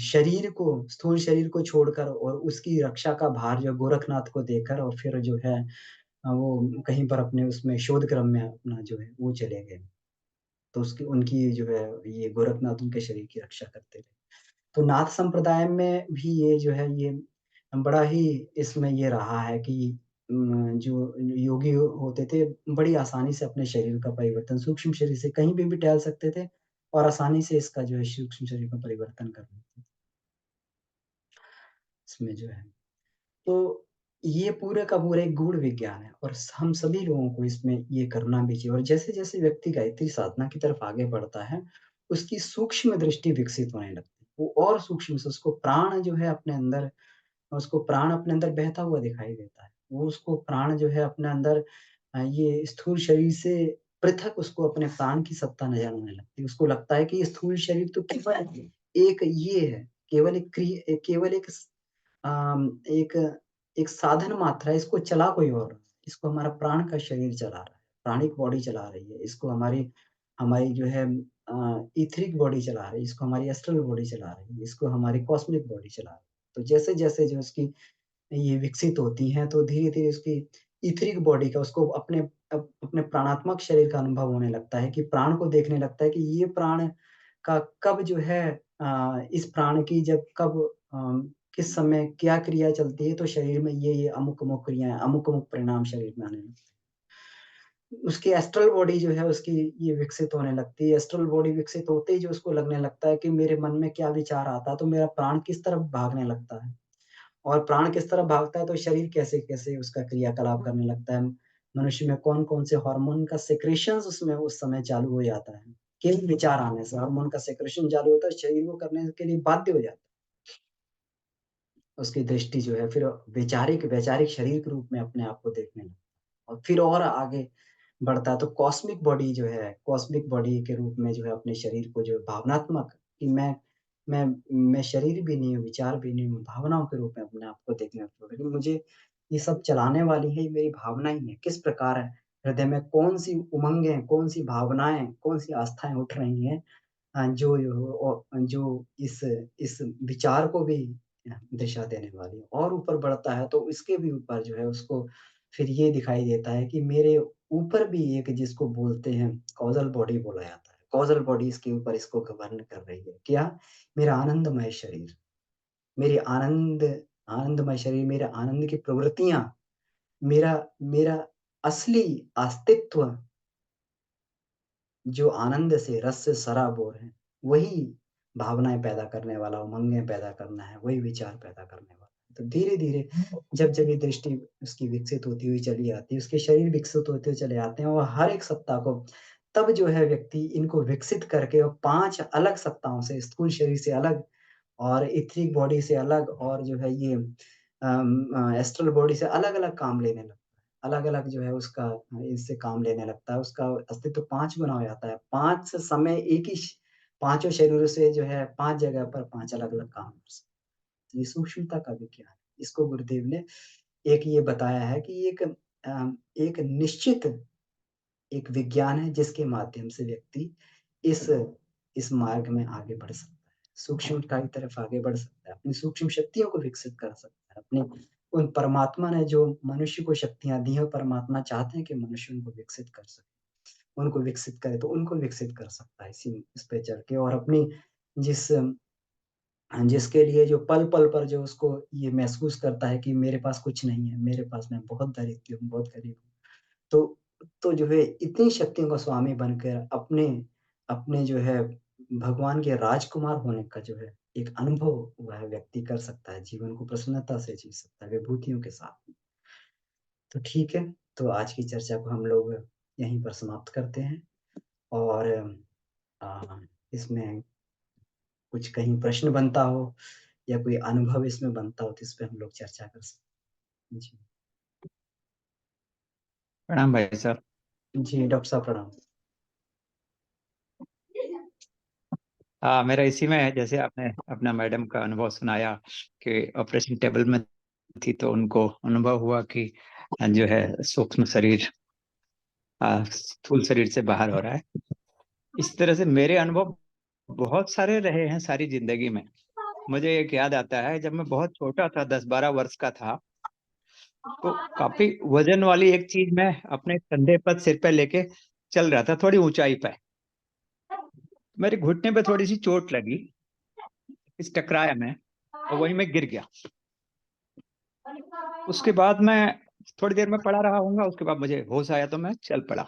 [SPEAKER 1] शरीर को स्थूल शरीर को छोड़कर और उसकी रक्षा का भार जो गोरखनाथ को देकर और फिर जो है वो कहीं पर अपने उसमें शोध क्रम में अपना जो है वो चले गए। तो उसकी उनकी जो है ये गोरखनाथ उनके शरीर की रक्षा करते थे। तो नाथ संप्रदाय में भी ये जो है ये बड़ा ही इसमें ये रहा है कि जो योगी होते थे बड़ी आसानी से अपने शरीर का परिवर्तन सूक्ष्म शरीर से कहीं पे भी टहल सकते थे और आसानी से इसका जो है सूक्ष्म शरीर का परिवर्तन कर लेते थे। इसमें जो है तो ये पूरे का पूरा एक गूढ़ विज्ञान है और हम सभी लोगों को इसमें ये करना भी चाहिए और जैसे-जैसे व्यक्ति गायत्री साधना की तरफ आगे बढ़ता है, उसकी सूक्ष्म दृष्टि विकसित होने लगती है। वो और सूक्ष्म से उसको प्राण जो है अपने अंदर उसको प्राण अपने अंदर बहता हुआ दिखाई देता है। वो उसको प्राण जो है अपने अंदर ये स्थूल शरीर से पृथक उसको अपने प्राण की सत्ता नज़र आने लगती है। उसको लगता है कि ये स्थूल शरीर तो केवल एक ये है, केवल एक एक साधन मात्र है, इसको चला कोई और रहा है। इसको हमारा प्राण का शरीर चला रहा है, प्राणिक बॉडी चला रही है। इसको हमारी हमारी जो है ईथरिक बॉडी चला रही है, इसको हमारी एस्ट्रल बॉडी चला रही है, इसको हमारी कॉस्मिक बॉडी चला रही है। तो जैसे-जैसे जो उसकी ये विकसित होती हैं, तो धीरे-धीरे उसकी ईथरिक बॉडी का उसको अपने प्राणात्मक शरीर का अनुभव होने लगता है कि प्राण को देखने लगता है कि ये प्राण का कब जो है इस प्राण की जब कब किस समय क्या क्रिया चलती है, तो शरीर में ये अमुक-अमुक क्रियाएँ, अमुक-अमुक परिणाम शरीर में आने लगते हैं। उसकी एस्ट्रल बॉडी जो है उसकी ये विकसित होने लगती है। एस्ट्रल बॉडी विकसित होते ही जो उसको लगने लगता है कि मेरे मन में क्या विचार आता है, तो मेरा प्राण किस तरफ भागने लगता है। और प्राण किस तरफ भागता है तो शरीर कैसे-कैसे उसका क्रियाकलाप करने लगता है। मनुष्य में कौन-कौन से हार्मोन का सेक्रेशंस उसमें उस समय चालू हो जाता है। केवल विचार आने से हार्मोन का सेक्रेशन चालू होता है, शरीर वो करने के लिए बाध्य हो जाता है। उसकी दृष्टि जो है फिर वैचारिक वैचारिक शरीर के रूप में अपने आप को देखने लगता है और फिर और आगे बढ़ता है तो कॉस्मिक बॉडी जो है, कॉस्मिक बॉडी के रूप में जो है अपने शरीर को जो भावनात्मक कि मैं मैं शरीर भी नहीं हूँ, विचार भी नहीं हूँ, भावनाओं के रूप में अपने आप को देखने लगता हूँ। लेकिन मुझे ये सब चलाने वाली है मेरी भावना ही है। किस प्रकार है हृदय में कौन-सी उमंगें, कौन-सी भावनाएँ, कौन-सी आस्थाएँ उठ रही हैं जो इस विचार को भी दिशा देने वाली है और ऊपर बढ़ता है तो इसके भी ऊपर जो है उसको फिर ये दिखाई देता है कि मेरे ऊपर भी एक जिसको बोलते हैं कॉज़ल बॉडी बोला जाता है। कॉज़ल बॉडी इसके ऊपर इसको गवर्न कर रही है। क्या? मेरा आनंदमय शरीर, मेरी आनंदमय शरीर, मेरे आनंद की प्रवृत्तियाँ, मेरा मेरा असली अस्तित्व जो आनंद से, रस से सराबोर है, वही भावनाएँ पैदा करने वाला, उमंगें पैदा करना है, वही विचार पैदा करने वाला है। तो धीरे-धीरे जब ये दृष्टि उसकी विकसित होती हुई चली आती है, उसके शरीर विकसित होते हुए चले आते हैं और हर एक सत्ता को तब जो है व्यक्ति इनको विकसित करके और 5 अलग सत्ताओं से, स्थूल शरीर से अलग और इथरिक बॉडी से अलग और जो है ये एस्ट्रल बॉडी से अलग-अलग काम लेने लगता है। अलग अलग जो है उसका इससे काम लेने लगता है, उसका अस्तित्व 5 गुना हो जाता है। 5 समय एक ही पांचों शरीरों से जो है 5 जगह पर 5 अलग अलग काम कर सकते हैं। ये सूक्ष्मता का विज्ञान है। इसको गुरुदेव ने एक ये बताया है कि एक निश्चित एक विज्ञान है जिसके माध्यम से व्यक्ति इस इस मार्ग में आगे बढ़ सकता है। सूक्ष्मता की तरफ आगे बढ़ सकता है, अपनी सूक्ष्म शक्तियों को विकसित कर सकता है। अपने उन परमात्मा ने जो मनुष्य को शक्तियाँ दी हैं, परमात्मा चाहते हैं कि मनुष्य उनको विकसित कर सके। उनको विकसित करे तो उनको विकसित कर सकता है इस पे चल के और अपनी जिस जिसके लिए जो पल-पल पर जो उसको ये महसूस करता है कि मेरे पास कुछ नहीं है, मेरे पास मैं बहुत दरिद्र हूँ, बहुत गरीब हूँ। तो जो है इतनी शक्तियों का स्वामी बनकर अपने अपने जो है भगवान के राजकुमार होने का जो है एक अनुभव वह व्यक्ति कर सकता है, जीवन को प्रसन्नता से जी सकता है, विभूतियों के साथ। तो ठीक है, तो आज की चर्चा को हम लोग यहीं पर समाप्त करते हैं और अ, इसमें कुछ कहीं प्रश्न बनता हो या कोई अनुभव इसमें बनता हो तो इस पे हम लोग चर्चा कर सकते हैं। जी।
[SPEAKER 2] प्रणाम भाई साहब।
[SPEAKER 1] जी, डॉक्टर साहब प्रणाम।
[SPEAKER 2] मेरा इसी में है, जैसे आपने अपना मैडम का अनुभव सुनाया कि ऑपरेशन टेबल में थी तो उनको अनुभव हुआ कि जो है सूक्ष्म शरीर स्थूल शरीर से बाहर हो रहा है। इस तरह से मेरे अनुभव बहुत सारे रहे हैं सारी जिंदगी में। मुझे एक याद आता है, जब मैं बहुत छोटा था, 10-12 वर्ष का था, तो काफी वजन वाली एक चीज मैं अपने कंधे पर सिर पे लेके चल रहा था, थोड़ी ऊंचाई पे। मेरे घुटने पे थोड़ी सी चोट लगी, इस टकराया मैं और वहीं मैं गिर गया। उसके बाद मैं थोड़ी देर में पड़ा रहा हूँगा, उसके बाद मुझे होश आया तो मैं चल पड़ा।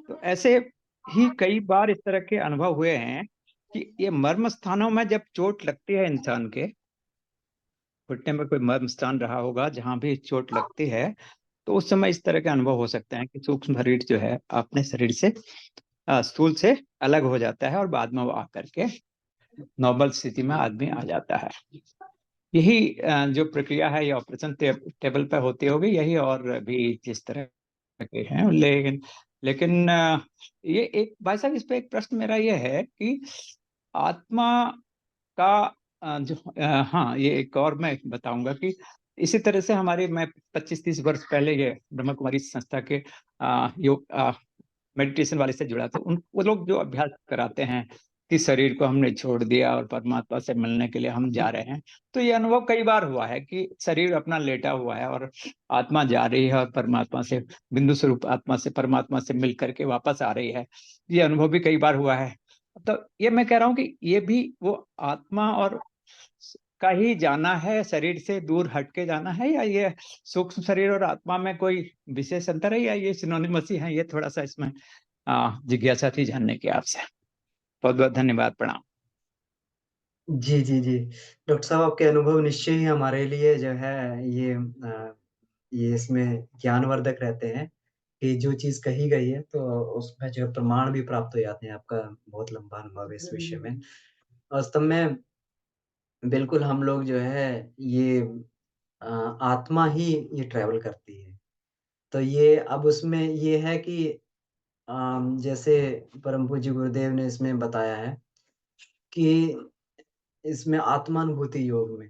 [SPEAKER 2] तो ऐसे ही कई बार इस तरह के अनुभव हुए हैं कि ये मर्म स्थानों में जब चोट लगती है इंसान के घुटने में, कोई मर्म स्थान रहा होगा जहां भी चोट लगती है, तो उस समय इस तरह के अनुभव हो सकते हैं कि सूक्ष्म शरीर जो है अपने शरीर से स्थूल से अलग हो जाता है और बाद में वो आकर के नॉर्मल स्थिति में आदमी आ जाता है। यही जो प्रक्रिया है ये ऑपरेशन टेबल पे होती होगी, यही और भी जिस तरह के हैं। लेकिन लेकिन ये एक भाई साहब, इस पे एक प्रश्न मेरा ये है कि आत्मा का हाँ, ये एक और मैं बताऊंगा कि इसी तरह से हमारे, मैं 25-30 वर्ष पहले ये ब्रह्म कुमारी संस्था के योग मेडिटेशन वाले से जुड़ा था। उन वो लोग जो अभ्यास कराते हैं कि शरीर को हमने छोड़ दिया और परमात्मा से मिलने के लिए हम जा रहे हैं, तो ये अनुभव कई बार हुआ है कि शरीर अपना लेटा हुआ है और आत्मा जा रही है और परमात्मा से, बिंदु स्वरूप आत्मा से परमात्मा से मिल करके वापस आ रही है। ये अनुभव भी कई बार हुआ है। तो ये मैं कह रहा हूँ कि ये भी वो आत्मा और का ही जाना है, शरीर से दूर हट के जाना है, या ये सूक्ष्म शरीर और आत्मा में कोई विशेष अंतर है, या ये सिनोनिमस ही है? ये थोड़ा सा इसमें जिज्ञासा थी जानने की आपसे। बहुत बहुत धन्यवाद, प्रणाम।
[SPEAKER 1] जी, जी, जी। डॉक्टर साहब आपके अनुभव निश्चय ही हमारे लिए जो है ये इसमें ज्ञानवर्धक रहते हैं कि जो चीज़ कही गई है तो उसमें जो है प्रमाण भी प्राप्त हो जाते हैं। आपका बहुत लंबा अनुभव है इस विषय में। वास्तव में बिल्कुल हम लोग जो है ये आत्मा ही ये ट्रैवल करती है। तो ये अब उसमें ये है कि जैसे परम पूज्य गुरुदेव ने इसमें बताया है कि इसमें आत्मानुभूति योग में,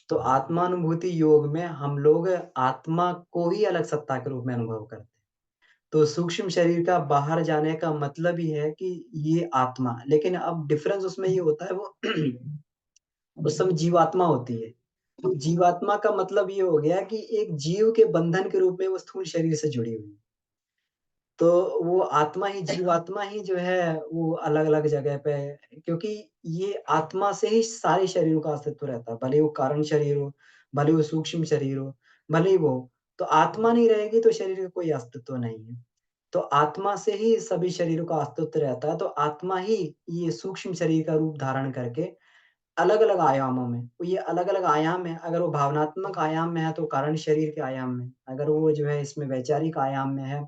[SPEAKER 1] तो आत्मानुभूति योग में हम लोग आत्मा को ही अलग सत्ता के रूप में अनुभव करते हैं। तो सूक्ष्म शरीर का बाहर जाने का मतलब ही है कि ये आत्मा, लेकिन अब डिफरेंस उसमें ये होता है वो उस समय जीवात्मा होती है। जीवात्मा का मतलब ये हो गया कि एक जीव के बंधन के रूप में वो स्थूल शरीर से जुड़ी हुई है। तो वो आत्मा ही, जीवात्मा ही जो है वो अलग-अलग जगह पे है, क्योंकि ये आत्मा से ही सारे शरीरों का अस्तित्व रहता है, भले ही वो कारण शरीर हो, भले ही वो सूक्ष्म शरीर हो, भले ही वो हो। तो आत्मा नहीं रहेगी तो शरीर का कोई अस्तित्व नहीं है। तो आत्मा से ही सभी शरीरों का अस्तित्व रहता है, तो आत्मा ही ये सूक्ष्म शरीर का रूप धारण करके अलग-अलग आयामों में, तो ये अलग-अलग आयाम है, अगर वो भावनात्मक आयाम में है तो कारण शरीर के आयाम में, अगर वो जो है इसमें वैचारिक आयाम में है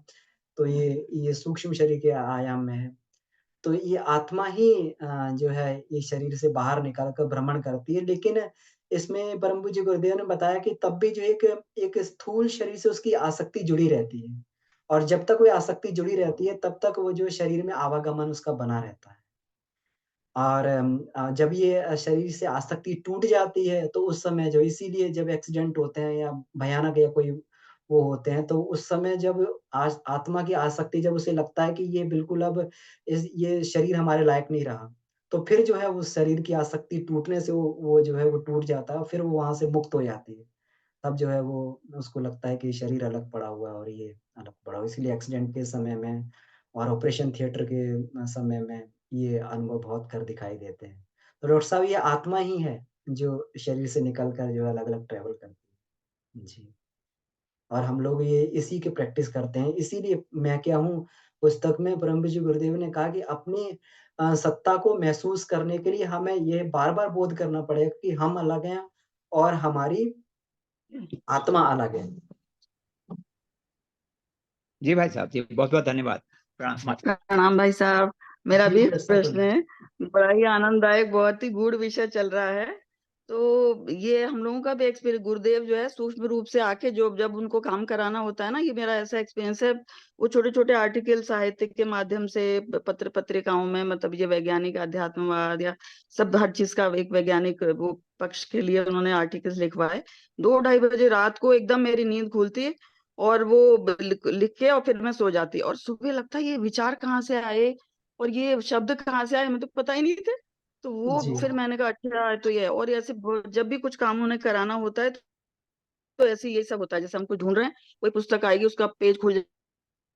[SPEAKER 1] तो ये सूक्ष्म शरीर के आयाम में है। तो ये आत्मा ही जो है ये शरीर से बाहर निकल कर भ्रमण करती है। लेकिन इसमें परम पूज्य गुरुदेव ने बताया कि तब भी जो एक एक स्थूल शरीर से उसकी आसक्ति जुड़ी रहती है। और जब तक वो आसक्ति जुड़ी रहती है, तब तक वो जो शरीर में आवागमन उसका बना रहता है। और जब ये शरीर से आसक्ति टूट जाती है, तो उस समय जो इसीलिए जब एक्सीडेंट होते हैं या भयानक या कोई वो होते हैं, तो उस समय जब आत्मा की आसक्ति जब उसे लगता है कि ये बिल्कुल अब ये शरीर हमारे लायक नहीं रहा, तो फिर जो है उस शरीर की आसक्ति टूटने से वो जो है वो टूट जाता है, फिर वो वहाँ से मुक्त हो जाती है। तब जो है वो उसको लगता है कि शरीर अलग पड़ा हुआ है और ये अलग पड़ा हुआ है। इसलिए एक्सीडेंट के समय में और ऑपरेशन थिएटर के समय में ये अनुभव बहुत कर दिखाई देते हैं। तो डॉक्टर साहब ये आत्मा ही है जो शरीर से निकल कर जो है अलग-अलग ट्रैवल करती है। जी। और हम लोग ये इसी की प्रैक्टिस करते हैं। इसीलिए मैं क्या हूँ पुस्तक में परम पूज्य गुरुदेव ने कहा कि अपनी सत्ता को महसूस करने के लिए हमें ये बार-बार बोध करना पड़ेगा कि हम अलग हैं और हमारी आत्मा अलग है।
[SPEAKER 2] जी भाई साहब जी, बहुत बहुत धन्यवाद। प्रणाम।
[SPEAKER 3] प्रणाम भाई साहब। मेरा
[SPEAKER 1] जी,
[SPEAKER 3] भी
[SPEAKER 1] जी,
[SPEAKER 3] एक
[SPEAKER 1] ऐसा
[SPEAKER 3] प्रश्न
[SPEAKER 1] बोलिए।
[SPEAKER 3] है। बड़ा ही आनंददायक, बहुत ही गूढ़ विषय चल रहा है। तो ये हम लोगों का भी एक्सपीरियंस, गुरुदेव जो है सूक्ष्म रूप से आके जो जब उनको काम कराना होता है ना, ये मेरा ऐसा एक्सपीरियंस है। वो छोटे छोटे आर्टिकल साहित्य के माध्यम से पत्र पत्रिकाओं में, मतलब ये वैज्ञानिक अध्यात्मवाद या सब हर चीज का एक वैज्ञानिक वो पक्ष के लिए उन्होंने आर्टिकल्स लिखवाए। 2-2:30 बजे रात को एकदम मेरी नींद खुलती है और वो लिख के और फिर मैं सो जाती, और सुबह लगता है ये विचार कहाँ से आए और ये शब्द कहाँ से आए, हमें तो पता ही नहीं थे। तो वो
[SPEAKER 1] जी।
[SPEAKER 3] फिर मैंने कहा अच्छा तो ये है। और ऐसे जब भी कुछ काम उन्हें कराना होता है तो ऐसे यही सब होता है, जैसे हम कुछ ढूंढ रहे हैं, कोई पुस्तक आएगी, उसका पेज खुल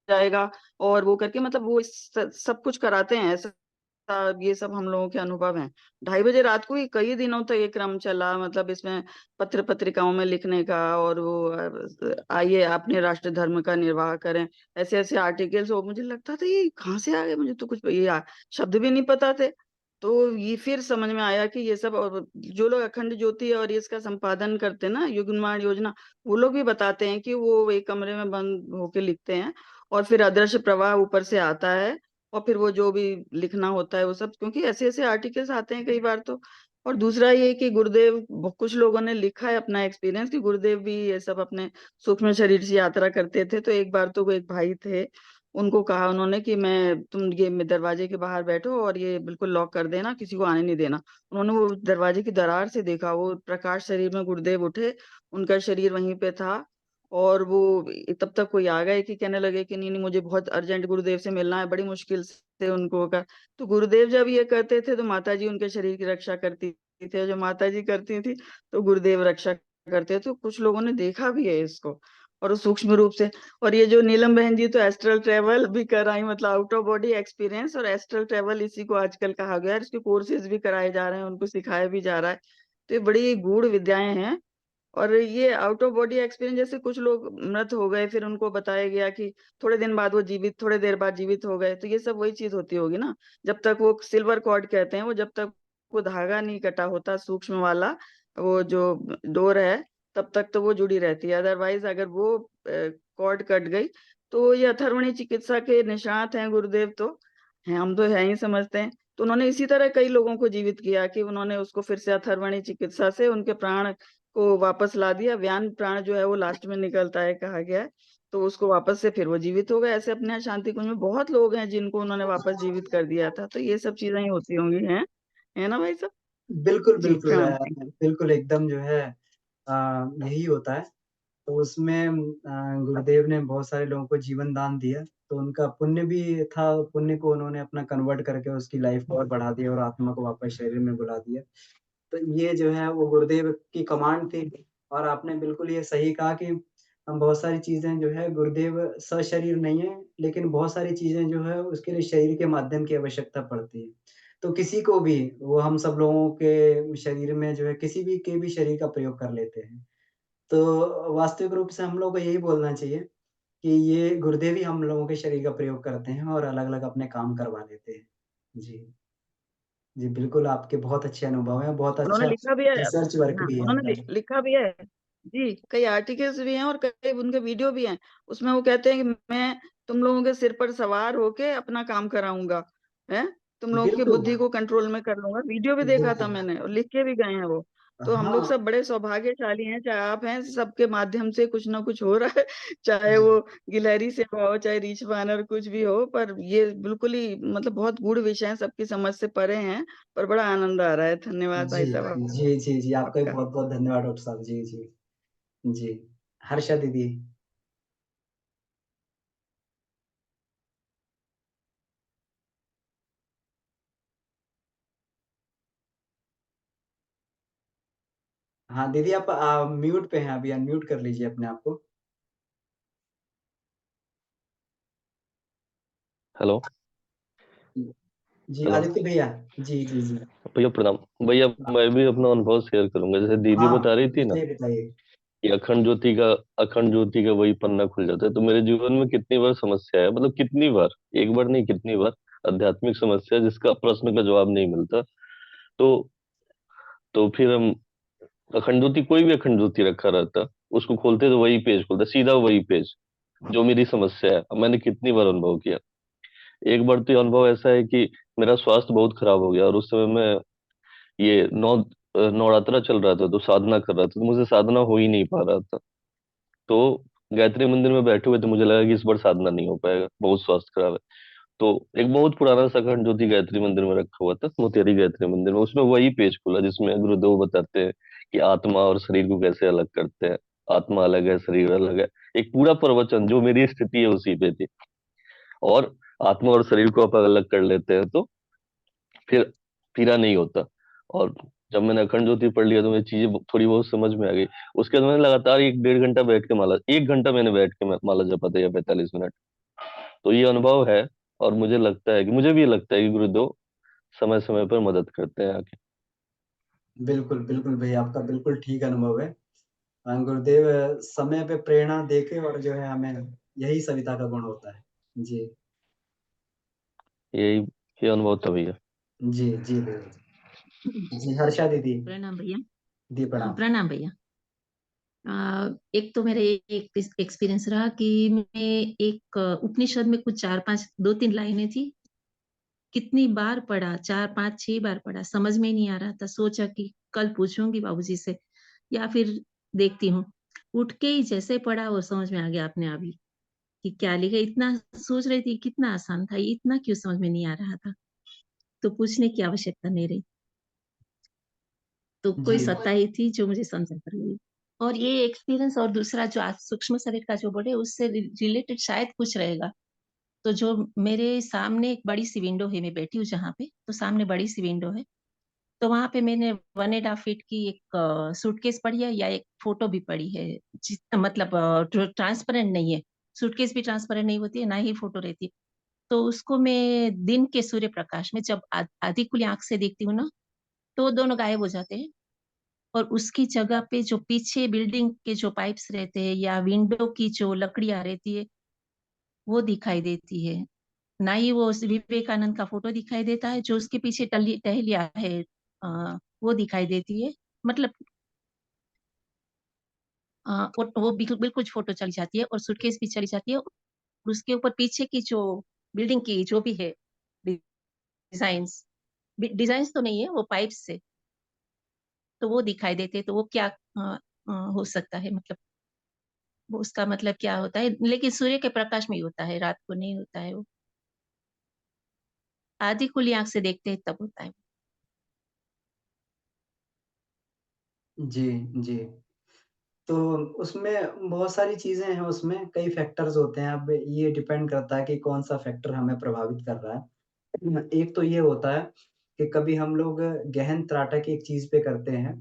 [SPEAKER 3] जाएगा और वो करके, मतलब वो सब कुछ कराते हैं ऐसा। ये सब हम लोगों के अनुभव हैं। 2:30 बजे रात को ही कई दिनों तक ये क्रम चला, मतलब इसमें पत्र पत्रिकाओं में लिखने का, और वो आइए अपने राष्ट्र धर्म का निर्वाह करें, ऐसे ऐसे आर्टिकल्स। और मुझे लगता था ये कहाँ से आ गए, मुझे तो कुछ ये शब्द भी नहीं पता थे। तो ये फिर समझ में आया कि ये सब, और जो लोग अखंड ज्योति और ये इसका संपादन करते हैं ना, युग्मवाणी योजना, वो लोग भी बताते हैं कि वो एक कमरे में बंद होके लिखते हैं और फिर अदृश्य प्रवाह ऊपर से आता है और फिर वो जो भी लिखना होता है वो सब, क्योंकि ऐसे ऐसे आर्टिकल्स आते हैं कई बार तो। और दूसरा ये कि गुरुदेव, कुछ लोगों ने लिखा है अपना एक्सपीरियंस कि गुरुदेव भी ये सब अपने सूक्ष्म शरीर से यात्रा करते थे। तो एक बार तो वो एक भाई थे, उनको कहा उन्होंने कि तुम ये दरवाजे के बाहर बैठो और ये बिल्कुल लॉक कर देना, किसी को आने नहीं देना। उन्होंने वो दरवाजे की दरार से देखा, वो प्रकाश शरीर में गुरुदेव उठे, उनका शरीर वहीं पे था। और वो तब तक कोई आ गए कि कहने लगे कि नहीं नहीं, मुझे बहुत अर्जेंट गुरुदेव से मिलना है, बड़ी मुश्किल से उनको कर। तो गुरुदेव जब ये करते थे तो माता जी उनके शरीर की रक्षा करती थी, जो माता जी करती थी तो गुरुदेव रक्षा करते थे। तो कुछ लोगों ने देखा भी है इसको, और वो सूक्ष्म रूप से। और ये जो नीलम बहन जी तो एस्ट्रल ट्रेवल भी कराई, मतलब आउट ऑफ बॉडी एक्सपीरियंस और एस्ट्रल ट्रेवल इसी को आजकल कहा गया है। इसके कोर्सेज भी कराए जा रहे हैं, उनको सिखाया भी जा रहा है। तो ये बड़ी गूढ़ विद्याएं हैं। और ये आउट ऑफ बॉडी एक्सपीरियंस, जैसे कुछ लोग मृत हो गए, फिर उनको बताया गया कि थोड़े दिन बाद वो जीवित, थोड़े देर बाद जीवित हो गए, तो ये सब वही चीज होती होगी ना। जब तक वो सिल्वर कॉर्ड कहते हैं, वो जब तक वो धागा नहीं कटा होता सूक्ष्म वाला, वो जो डोर है, तब तक तो वो जुड़ी रहती है। अदरवाइज अगर वो कॉर्ड कट गई, तो ये अथर्वणी चिकित्सा के निष्णात हैं गुरुदेव तो, हैं, हम तो है ही समझते हैं। तो उन्होंने इसी तरह कई लोगों को जीवित किया कि उन्होंने उसको फिर से अथर्वणी चिकित्सा से उनके प्राण को वापस ला दिया। व्यान प्राण जो है वो लास्ट में निकलता है कहा गया है। तो उसको वापस से फिर वो जीवित हो गए। ऐसे अपने यहाँ शांति कुंज में बहुत लोग हैं जिनको उन्होंने वापस जीवित कर दिया था। तो ये सब चीजें ही होती होंगी, हैं, है ना भाई साहब?
[SPEAKER 1] बिल्कुल,
[SPEAKER 3] जी
[SPEAKER 1] बिल्कुल
[SPEAKER 3] प्रणाम।
[SPEAKER 1] बिल्कुल एकदम जो है यही होता है। तो उसमें गुरुदेव ने बहुत सारे लोगों को जीवन दान दिया, तो उनका पुण्य भी था, पुण्य को उन्होंने अपना कन्वर्ट करके उसकी लाइफ को और बढ़ा दिया और आत्मा को वापस शरीर में बुला दिया। तो ये जो है वो गुरुदेव की कमांड थी। और आपने बिल्कुल ये सही कहा कि हम बहुत सारी चीज़ें जो है गुरुदेव सशरीर नहीं है, लेकिन बहुत सारी चीज़ें जो है उसके लिए शरीर के माध्यम की आवश्यकता पड़ती है। तो किसी को भी वो हम सब लोगों के शरीर में जो है किसी भी के भी शरीर का प्रयोग कर लेते हैं। तो वास्तविक रूप से हम लोग को यही बोलना चाहिए कि ये गुरुदेव ही हम लोगों के शरीर का प्रयोग करते हैं और अलग-अलग अपने काम करवा देते हैं। जी। जी, बिल्कुल आपके बहुत अच्छे अनुभव हैं, बहुत
[SPEAKER 3] उन्होंने
[SPEAKER 1] अच्छा
[SPEAKER 3] लिखा भी है।
[SPEAKER 1] रिसर्च वर्क
[SPEAKER 3] हाँ,
[SPEAKER 1] भी है
[SPEAKER 3] उन्होंने
[SPEAKER 1] आपका।
[SPEAKER 3] लिखा भी है। जी, कई आर्टिकल्स भी हैं और कई उनके वीडियो भी हैं। उसमें वो कहते हैं कि मैं तुम लोगों के सिर पर सवार होके अपना काम कराऊंगा। है, तुम लोगों की
[SPEAKER 1] बिल्कुल।
[SPEAKER 3] बुद्धि को कंट्रोल में कर लूंगा। वीडियो भी देखा था
[SPEAKER 1] बिल्कुल।
[SPEAKER 3] मैंने और लिख के भी गए हैं वो। तो हम लोग
[SPEAKER 1] हाँ।
[SPEAKER 3] सब बड़े सौभाग्यशाली हैं, चाहे आप हैं, सबके माध्यम से कुछ ना कुछ हो रहा है। चाहे वो गिलहरी से हो, चाहे रीछ वानर, कुछ भी हो, पर ये बिल्कुल ही मतलब बहुत गूढ़ विषय है, सबकी समझ से परे हैं। पर बड़ा आनंद आ रहा है। धन्यवाद
[SPEAKER 1] जी
[SPEAKER 3] भाई साहब
[SPEAKER 1] जी जी जी, आपका भी
[SPEAKER 3] आपका।
[SPEAKER 1] बहुत बहुत धन्यवाद डॉक्टर साहब। जी जी जी। हर्षा दीदी। हाँ दीदी, आप म्यूट पे हैं अभी, अनम्यूट कर लीजिए अपने आप को।
[SPEAKER 4] हेलो।
[SPEAKER 1] जी
[SPEAKER 4] हेलो
[SPEAKER 1] आदित्य भैया। जी जी जी।
[SPEAKER 4] भैया प्रणाम। भैया मैं भी अपना अनुभव शेयर करूंगा। जैसे दीदी
[SPEAKER 1] हाँ
[SPEAKER 4] बता रही थी ना
[SPEAKER 1] बताइए बताइए।
[SPEAKER 4] कि अखंड ज्योति का वही पन्ना खुल जाता है, तो मेरे जीवन में कितनी बार समस्या है, मतलब कितनी बार, एक बार नहीं कितनी बार आध्यात्मिक समस्या जिसका प्रश्न का जवाब नहीं मिलता। तो फिर हम अखंड ज्योति, कोई भी अखंड ज्योति रखा रहता, उसको खोलते तो वही पेज खुलता, सीधा वही पेज जो मेरी समस्या है। अब मैंने कितनी बार अनुभव किया। एक बार तो ये अनुभव ऐसा है कि मेरा स्वास्थ्य बहुत खराब हो गया और उस समय मैं ये नवरात्रा चल रहा था, तो साधना कर रहा था, तो मुझे साधना हो ही नहीं पा रहा था। तो गायत्री मंदिर में बैठे हुए थे, मुझे लगा कि इस बार साधना नहीं हो पाएगा, बहुत स्वास्थ्य खराब है। तो एक बहुत पुराना सा खंड जो थी गायत्री मंदिर में रखा हुआ था, मोतेरी गायत्री मंदिर में, उसमें वही पेज खुला जिसमें गुरुदेव बताते हैं कि आत्मा और शरीर को कैसे अलग करते हैं। आत्मा अलग है, शरीर अलग है। एक पूरा प्रवचन जो मेरी स्थिति है उसी पे थी। और आत्मा और शरीर को आप अलग कर लेते हैं तो फिर पीड़ा नहीं होता। और जब मैंने अखंड ज्योति पढ़ लिया तो मुझे चीजें थोड़ी बहुत समझ में आ गई। उसके बाद मैंने लगातार 1 डेढ़ घंटा बैठ के माला, 1 घंटा मैंने बैठ के माला जपा था, या 45 मिनट। तो ये अनुभव है। और मुझे लगता है कि, मुझे भी लगता है कि गुरुदेव समय समय पर मदद करते हैं आके।
[SPEAKER 1] बिल्कुल बिल्कुल भैया, आपका बिल्कुल ठीक अनुभव है। गुरुदेव समय पे प्रेरणा देके, और जो है हमें, यही सविता का गुण होता है। जी
[SPEAKER 4] यही ये अनुभव था भैया।
[SPEAKER 1] जी जी भैया। जी हर्षा दीदी।
[SPEAKER 5] प्रणाम भैया।
[SPEAKER 1] दी प्रणाम।
[SPEAKER 5] प्रणाम भैया। एक तो मेरा एक एक्सपीरियंस रहा कि मैं एक उपनिषद में कुछ 4-5 2-3 लाइनें थी, कितनी बार पढ़ा, 4-5-6 बार पढ़ा, समझ में ही नहीं आ रहा था। सोचा कि कल पूछूंगी बाबूजी से या फिर देखती हूँ। उठ के ही जैसे पढ़ा वो समझ में आ गया अपने आप ही कि क्या लिखा। इतना सोच रही थी कितना आसान था, ये इतना क्यों समझ में नहीं आ रहा था, तो पूछने की आवश्यकता नहीं रही। तो कोई
[SPEAKER 1] जी
[SPEAKER 5] सत्ता ही थी जो मुझे समझा कर गई। और ये एक्सपीरियंस, और दूसरा जो आज सूक्ष्म शरीर का जो बोले उससे रिलेटेड शायद कुछ रहेगा। तो जो मेरे सामने एक बड़ी सी विंडो है, मैं बैठी हूँ जहाँ पे, तो सामने बड़ी सी विंडो है। तो वहां पे मैंने 1.5 फीट की एक सूटकेस पड़ी है, या एक फोटो भी पड़ी है, मतलब ट्रांसपेरेंट नहीं है। सूटकेस भी ट्रांसपेरेंट नहीं होती है, ना ही फोटो रहती है। तो उसको मैं दिन के सूर्य प्रकाश में जब आधी खुली आंख से देखती हूँ ना, तो दोनों गायब हो जाते हैं। और उसकी जगह पे जो पीछे बिल्डिंग के जो पाइप्स रहते हैं या विंडो की जो लकड़ियां रहती है, वो दिखाई देती है। ना ही वो उस विवेकानंद का फोटो दिखाई देता है जो उसके पीछे टहलिया है, वो दिखाई देती है। मतलब वो बिल्कुल फोटो चली जाती है और सूटकेस भी चली जाती है। और उसके ऊपर पीछे की जो बिल्डिंग की जो भी है डिजाइन्स, डिजाइन्स तो नहीं है, वो पाइप्स से, तो वो दिखाई देते हैं। तो वो क्या हो सकता है, मतलब वो उसका मतलब क्या होता है? लेकिन सूर्य के प्रकाश में ही होता है, रात को नहीं होता है वो। आधी खुली आंख से देखते हैं तब होता है।
[SPEAKER 1] जी जी। तो उसमें बहुत सारी चीजें हैं, उसमें कई फैक्टर्स होते हैं। अब ये डिपेंड करता है कि कौन सा फैक्टर हमें प्रभावित कर रहा है। एक तो ये होता है कि कभी हम लोग गहन त्राटक एक चीज पे करते हैं,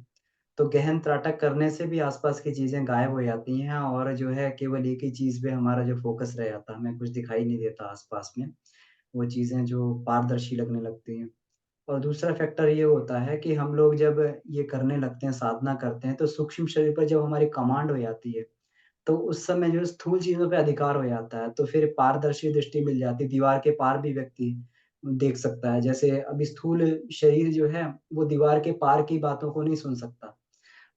[SPEAKER 1] तो गहन त्राटक करने से भी आसपास की चीजें गायब हो जाती हैं, और जो है केवल एक ही चीज पे हमारा जो फोकस रह जाता है, हमें कुछ दिखाई नहीं देता आसपास में। वो चीजें जो पारदर्शी लगने लगती हैं। और दूसरा फैक्टर ये होता है कि हम लोग जब ये करने लगते हैं, साधना करते हैं, तो सूक्ष्म शरीर पर जब हमारी कमांड हो जाती है, तो उस समय जो स्थूल चीज़ों पे अधिकार हो जाता है, तो फिर पारदर्शी दृष्टि मिल जाती है, दीवार के पार भी व्यक्ति देख सकता है। जैसे अभी स्थूल शरीर जो है, वो दीवार के पार की बातों को नहीं सुन सकता।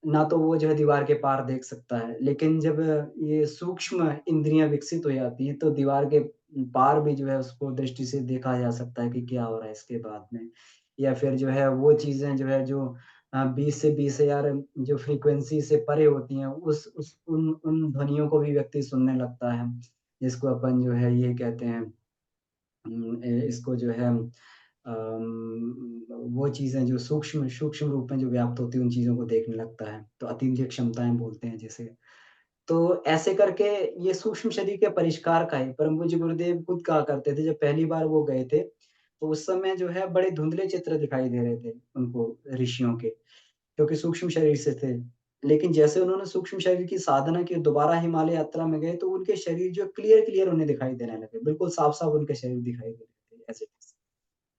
[SPEAKER 1] ना तो वो जो है दीवार के पार देख सकता है। लेकिन जब ये सूक्ष्म इंद्रियाँ विकसित हो जाती हैं, तो दीवार के पार भी जो है उसको दृष्टि से देखा जा सकता है कि क्या हो रहा है इसके बाद में। या फिर जो है वो चीज़ें जो है जो 20 से 20,000 जो फ्रीक्वेंसी से परे होती हैं, उस उन ध्वनियों को भी व्यक्ति सुनने लगता है। जिसको अपन जो है ये कहते हैं इसको जो है वो चीज़ें जो सूक्ष्म सूक्ष्म रूप में जो व्याप्त होती है, उन चीज़ों को देखने लगता है। तो अतीन्द्रिय क्षमताएँ बोलते हैं जिसे। तो ऐसे करके ये सूक्ष्म शरीर के परिष्कार का ही परम पूज्य गुरुदेव खुद कहा करते थे, जब पहली बार वो गए थे, तो उस समय जो है बड़े धुंधले चित्र दिखाई दे रहे थे उनको ऋषियों के, क्योंकि सूक्ष्म शरीर से थे। लेकिन जैसे उन्होंने सूक्ष्म शरीर की साधना की, दोबारा हिमालय यात्रा में गए, तो उनके शरीर जो क्लियर-क्लियर उन्हें दिखाई देने लगे। बिल्कुल साफ-साफ उनके शरीर दिखाई दे रहे थे, ऐसे-वैसे।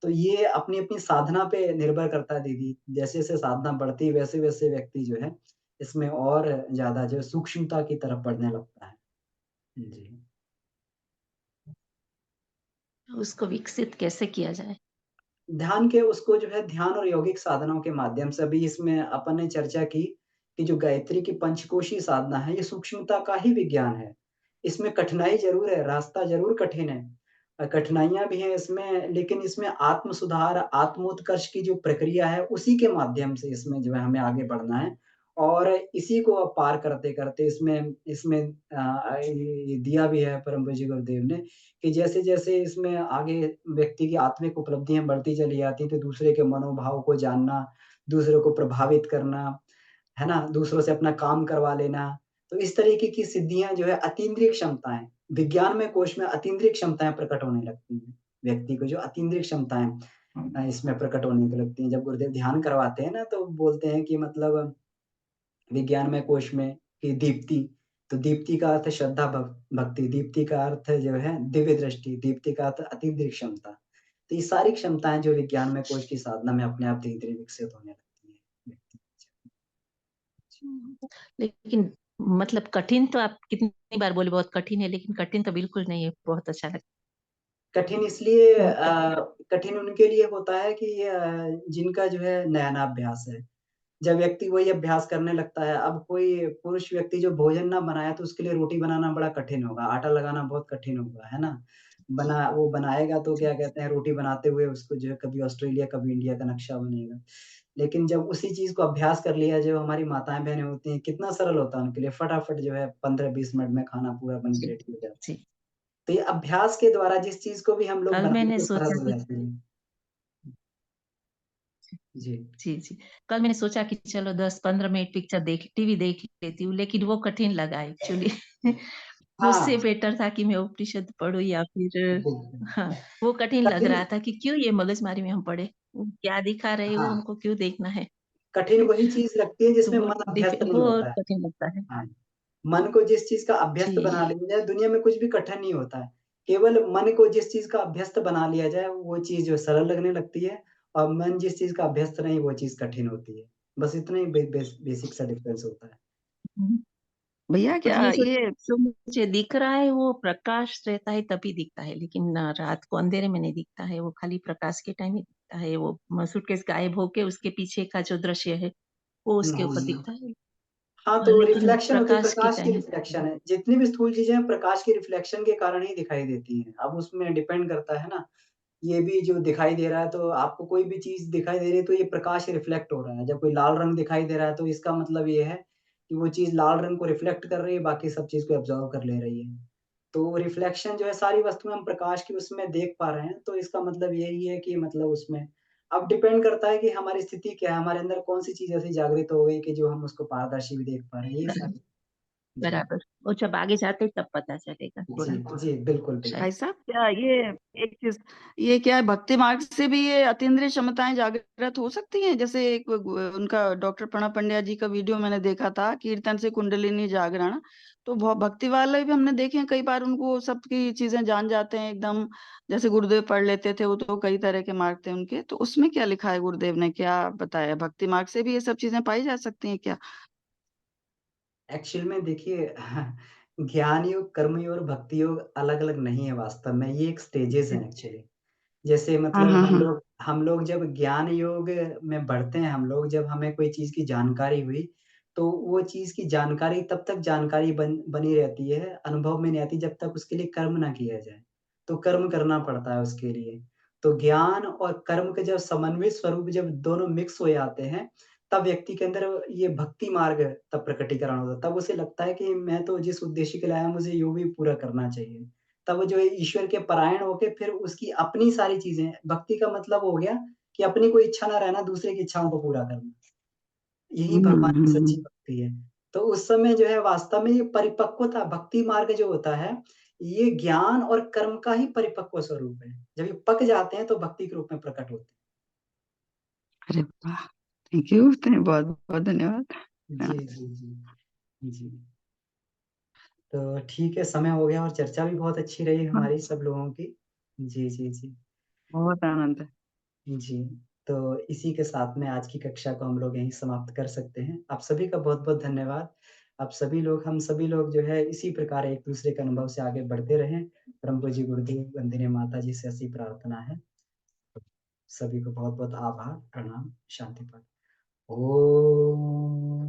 [SPEAKER 1] तो ये अपनी-अपनी साधना पे निर्भर करता है दीदी। जैसे-जैसे साधना बढ़ती है, वैसे-वैसे व्यक्ति जो है, इसमें और ज़्यादा जो है सूक्ष्मता की तरफ बढ़ने लगता है। जी।
[SPEAKER 5] उसको विकसित कैसे किया जाए?
[SPEAKER 1] ध्यान के उसको जो है ध्यान और यौगिक साधनाओं के माध्यम से अभी इसमें अपन ने चर्चा की कि जो गायत्री की पंचकोशी साधना है, ये सूक्ष्मता का ही विज्ञान है। इसमें कठिनाई ज़रूर है, रास्ता ज़रूर कठिन है। कठिनाइयाँ भी हैं इसमें, लेकिन इसमें आत्म सुधार, आत्मोत्कर्ष की जो प्रक्रिया है, उसी के माध्यम से इसमें जो है हमें आगे बढ़ना है। और इसी को अब पार करते-करते इसमें इसमें ये दिया भी है परम पूज्य गुरुदेव ने कि जैसे-जैसे इसमें आगे व्यक्ति की आत्मिक उपलब्धियाँ बढ़ती चली जाती हैं, तो दूसरे के मनोभाव को जानना, दूसरों को प्रभावित करना, है ना? दूसरों से अपना काम करवा लेना। तो इस तरीके की सिद्धियाँ जो है अतीन्द्रिय क्षमताएँ, विज्ञान में कोश में अतीन्द्रिय क्षमताएँ प्रकट होने लगती हैं। व्यक्ति को जो अतीन्द्रिय क्षमताएँ इसमें प्रकट होने को लगती हैं। जब गुरुदेव ध्यान करवाते हैं ना, तो बोलते हैं कि मतलब विज्ञानमय कोश में कि दीप्ति, तो दीप्ति का अर्थ है श्रद्धा भक्ति, दीप्ति का अर्थ जो है दिव्य दृष्टि, दीप्ति का अर्थ अतीन्द्रिय क्षमता। तो ये सारी क्षमताएँ जो विज्ञानमय कोश की साधना में अपने आप धीरे-धीरे विकसित होने लगती हैं व्यक्ति
[SPEAKER 5] लेकिन मतलब कठिन तो आप कितनी बार बोले बहुत कठिन है, लेकिन कठिन तो बिल्कुल नहीं है, बहुत अच्छा लगता
[SPEAKER 1] कठिन इसलिए
[SPEAKER 5] है। बहुत
[SPEAKER 1] कठिन उनके लिए होता है कि जिनका जो है नयनाभ्यास है। जब व्यक्ति वही अभ्यास करने लगता है, अब कोई पुरुष व्यक्ति जो भोजन ना बनाया तो उसके लिए रोटी बनाना बड़ा कठिन होगा, आटा लगाना बहुत कठिन होगा, है ना? वो बनाएगा तो क्या कहते हैं रोटी बनाते हुए उसको जो है कभी ऑस्ट्रेलिया, कभी इंडिया का नक्शा बनेगा। लेकिन जब उसी चीज़ को अभ्यास कर लिया जो हमारी माताएँ-बहनें होती हैं, कितना सरल होता है उनके लिए, फटाफट जो है 15-20 मिनट में खाना पूरा बन के
[SPEAKER 5] जी,
[SPEAKER 1] रेडी हो जाता है।
[SPEAKER 5] जी।
[SPEAKER 1] तो ये अभ्यास के द्वारा जिस चीज़ को भी हम लोग
[SPEAKER 5] कल
[SPEAKER 1] बनाते
[SPEAKER 5] मैंने
[SPEAKER 1] हैं
[SPEAKER 5] सोचा
[SPEAKER 1] सरल हो
[SPEAKER 5] कि
[SPEAKER 1] जाती है। जी।
[SPEAKER 5] जी, जी। कल मैंने सोचा कि चलो 10-15 मिनट पिक्चर टीवी देख लेती हूँ, लेकिन वो कठिन लगा एक्चुअली। उससे
[SPEAKER 1] हाँ,
[SPEAKER 5] बेटर था कि मैं उपनिषद पढूँ या फिर
[SPEAKER 1] बिल्कुल।
[SPEAKER 5] हाँ, वो कठिन लग
[SPEAKER 1] कठिन
[SPEAKER 5] रहा था कि क्यों ये मगजमारी में हम पड़े? क्या दिखा रहे हैं वो
[SPEAKER 1] हाँ,
[SPEAKER 5] हमको क्यों देखना है?
[SPEAKER 1] कठिन वही चीज़ लगती है
[SPEAKER 5] तो
[SPEAKER 1] जिसमें मन अभ्यस्त नहीं
[SPEAKER 5] वो और
[SPEAKER 1] होता है।
[SPEAKER 5] कठिन लगता है।
[SPEAKER 1] हाँ, मन को जिस चीज़ का अभ्यस्त
[SPEAKER 5] जी,
[SPEAKER 1] बना लिया जाए, दुनिया में कुछ भी कठिन नहीं होता है। केवल मन को जिस चीज़ का अभ्यस्त बना लिया जाए, वो चीज़ जो है सरल लगने लगती है और मन जिस चीज़ का अभ्यस्त नहीं, वो चीज़ कठिन होती है। बस इतना ही बेसिक सा डिफरेंस होता है।
[SPEAKER 5] हुँ।
[SPEAKER 3] भैया
[SPEAKER 5] और
[SPEAKER 3] क्या
[SPEAKER 5] ये
[SPEAKER 3] ये
[SPEAKER 5] जो मुझे दिख रहा है वो प्रकाश रहता है तभी दिखता है, लेकिन रात को अंधेरे में नहीं दिखता है, वो खाली प्रकाश के टाइम ही दिखता है। वो सूटकेस गायब होके उसके पीछे का जो दृश्य है, वो
[SPEAKER 1] हुँ,
[SPEAKER 5] उसके
[SPEAKER 1] हुँ,
[SPEAKER 5] ऊपर
[SPEAKER 1] हुँ।
[SPEAKER 5] दिखता है।
[SPEAKER 1] हाँ, तो
[SPEAKER 5] लेकिन
[SPEAKER 1] रिफ्लेक्शन होती है,
[SPEAKER 5] प्रकाश के
[SPEAKER 1] प्रकाश की
[SPEAKER 5] टाइम ही दिखता है।
[SPEAKER 1] रिफ्लेक्शन है। जितनी भी स्थूल चीज़ें हैं, प्रकाश की रिफ्लेक्शन के कारण ही दिखाई देती हैं। अब उसमें डिपेंड करता है ना, ये भी जो दिखाई दे रहा है, तो आपको कोई भी चीज़ दिखाई दे रही है, तो ये प्रकाश रिफ्लेक्ट हो रहा है। जब कोई लाल रंग दिखाई दे रहा है, तो इसका मतलब ये है कि वो चीज़ लाल रंग को रिफ्लेक्ट कर रही है, बाकी सब चीज़ को एब्ज़ॉर्ब कर ले रही है। तो रिफ्लेक्शन जो है, सारी वस्तुएँ हम प्रकाश की उसमें देख पा रहे हैं, तो इसका मतलब यही है कि मतलब उसमें अब डिपेंड करता है कि हमारी स्थिति क्या है, हमारे अंदर कौन-सी चीज़ ऐसी जागृत हो गई कि जो हम उसको पारदर्शी भी देख पा रहे हैं, ये
[SPEAKER 5] बराबर,
[SPEAKER 1] सारी जी।
[SPEAKER 5] बराबर। और जब आगे जाते तब पता चलेगा
[SPEAKER 1] जी,
[SPEAKER 5] थोड़ा
[SPEAKER 1] जी, बिल्कुल,
[SPEAKER 5] शायद।
[SPEAKER 1] बिल्कुल।
[SPEAKER 3] भाई साहब क्या ये एक चीज ये क्या है भक्ति मार्ग से भी ये अतीन्द्रिय क्षमताएं जागृत हो सकती हैं? जैसे एक उनका डॉक्टर प्रणब पंड्या जी का वीडियो मैंने देखा था, कीर्तन से कुंडलिनी जागरण। तो भक्ति वाले भी हमने देखे हैं, कई बार उनको सबकी चीजें जान जाते हैं एकदम। जैसे गुरुदेव पढ़ लेते थे, वो तो कई तरह के मार्ग थे उनके। तो उसमें क्या लिखा है, गुरुदेव ने क्या बताया, भक्ति मार्ग से भी ये सब चीजें पाई जा सकती हैं क्या?
[SPEAKER 1] एक्चुअल में देखिए ज्ञान योग, कर्म योग और भक्ति योग अलग-अलग नहीं है वास्तव में, ये एक स्टेजेज़ हैं एक्चुअली। जैसे
[SPEAKER 3] हाँ
[SPEAKER 1] मतलब
[SPEAKER 3] हाँ हाँ।
[SPEAKER 1] हम लोग जब ज्ञान योग में बढ़ते हैं हम लोग, जब हमें कोई चीज़ की जानकारी हुई, तो वो चीज की जानकारी तब तक जानकारी बनी रहती है, अनुभव में नहीं आती जब तक उसके लिए कर्म ना किया जाए। तो कर्म करना पड़ता है उसके लिए। तो ज्ञान और कर्म के जब समन्वय स्वरूप जब दोनों मिक्स हो जाते हैं, तब व्यक्ति के अंदर ये भक्ति मार्ग तब प्रकटीकरण होता है। तब उसे लगता है कि मैं तो जिस उद्देश्य के लिए आया मुझे यो भी पूरा करना चाहिए। तब वो जो है ईश्वर के परायण होके फिर उसकी अपनी सारी चीजें, भक्ति का मतलब हो गया कि अपनी कोई इच्छा ना रहना, दूसरे की इच्छाओं को पूरा करना। यही भगवान की सच्ची भक्ति है। तो उस समय जो है वास्तव में ये परिपक्वता, भक्ति मार्ग जो होता है, ये ज्ञान और कर्म का ही परिपक्व स्वरूप है। जब ये पक जाते हैं तो भक्ति के रूप में प्रकट होते
[SPEAKER 3] अरे वाह, थैंक यू, बहुत बहुत धन्यवाद।
[SPEAKER 1] हैं। जी, जी, जी। जी। तो ठीक है, समय हो गया और चर्चा भी बहुत अच्छी रही
[SPEAKER 3] हाँ,
[SPEAKER 1] हमारी सब लोगों की। जी, जी, जी।
[SPEAKER 3] बहुत आनंद है।
[SPEAKER 1] जी, तो इसी के साथ में आज की कक्षा को हम लोग यहीं समाप्त कर सकते हैं। आप सभी का बहुत-बहुत धन्यवाद। आप सभी लोग, हम सभी लोग जो है इसी प्रकार एक-दूसरे के अनुभव से आगे बढ़ते रहें। परम पूज्य गुरुदेव वंदनीय माता जी से ऐसी प्रार्थना है। सभी को बहुत-बहुत आभार, प्रणाम, शांति पाठ। ओम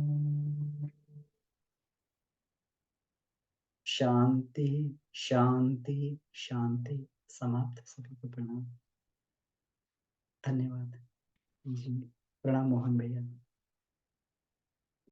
[SPEAKER 1] शांति, शांति, शांति। समाप्त। सभी को प्रणाम। धन्यवाद। जी, प्रणाम मोहन भैया।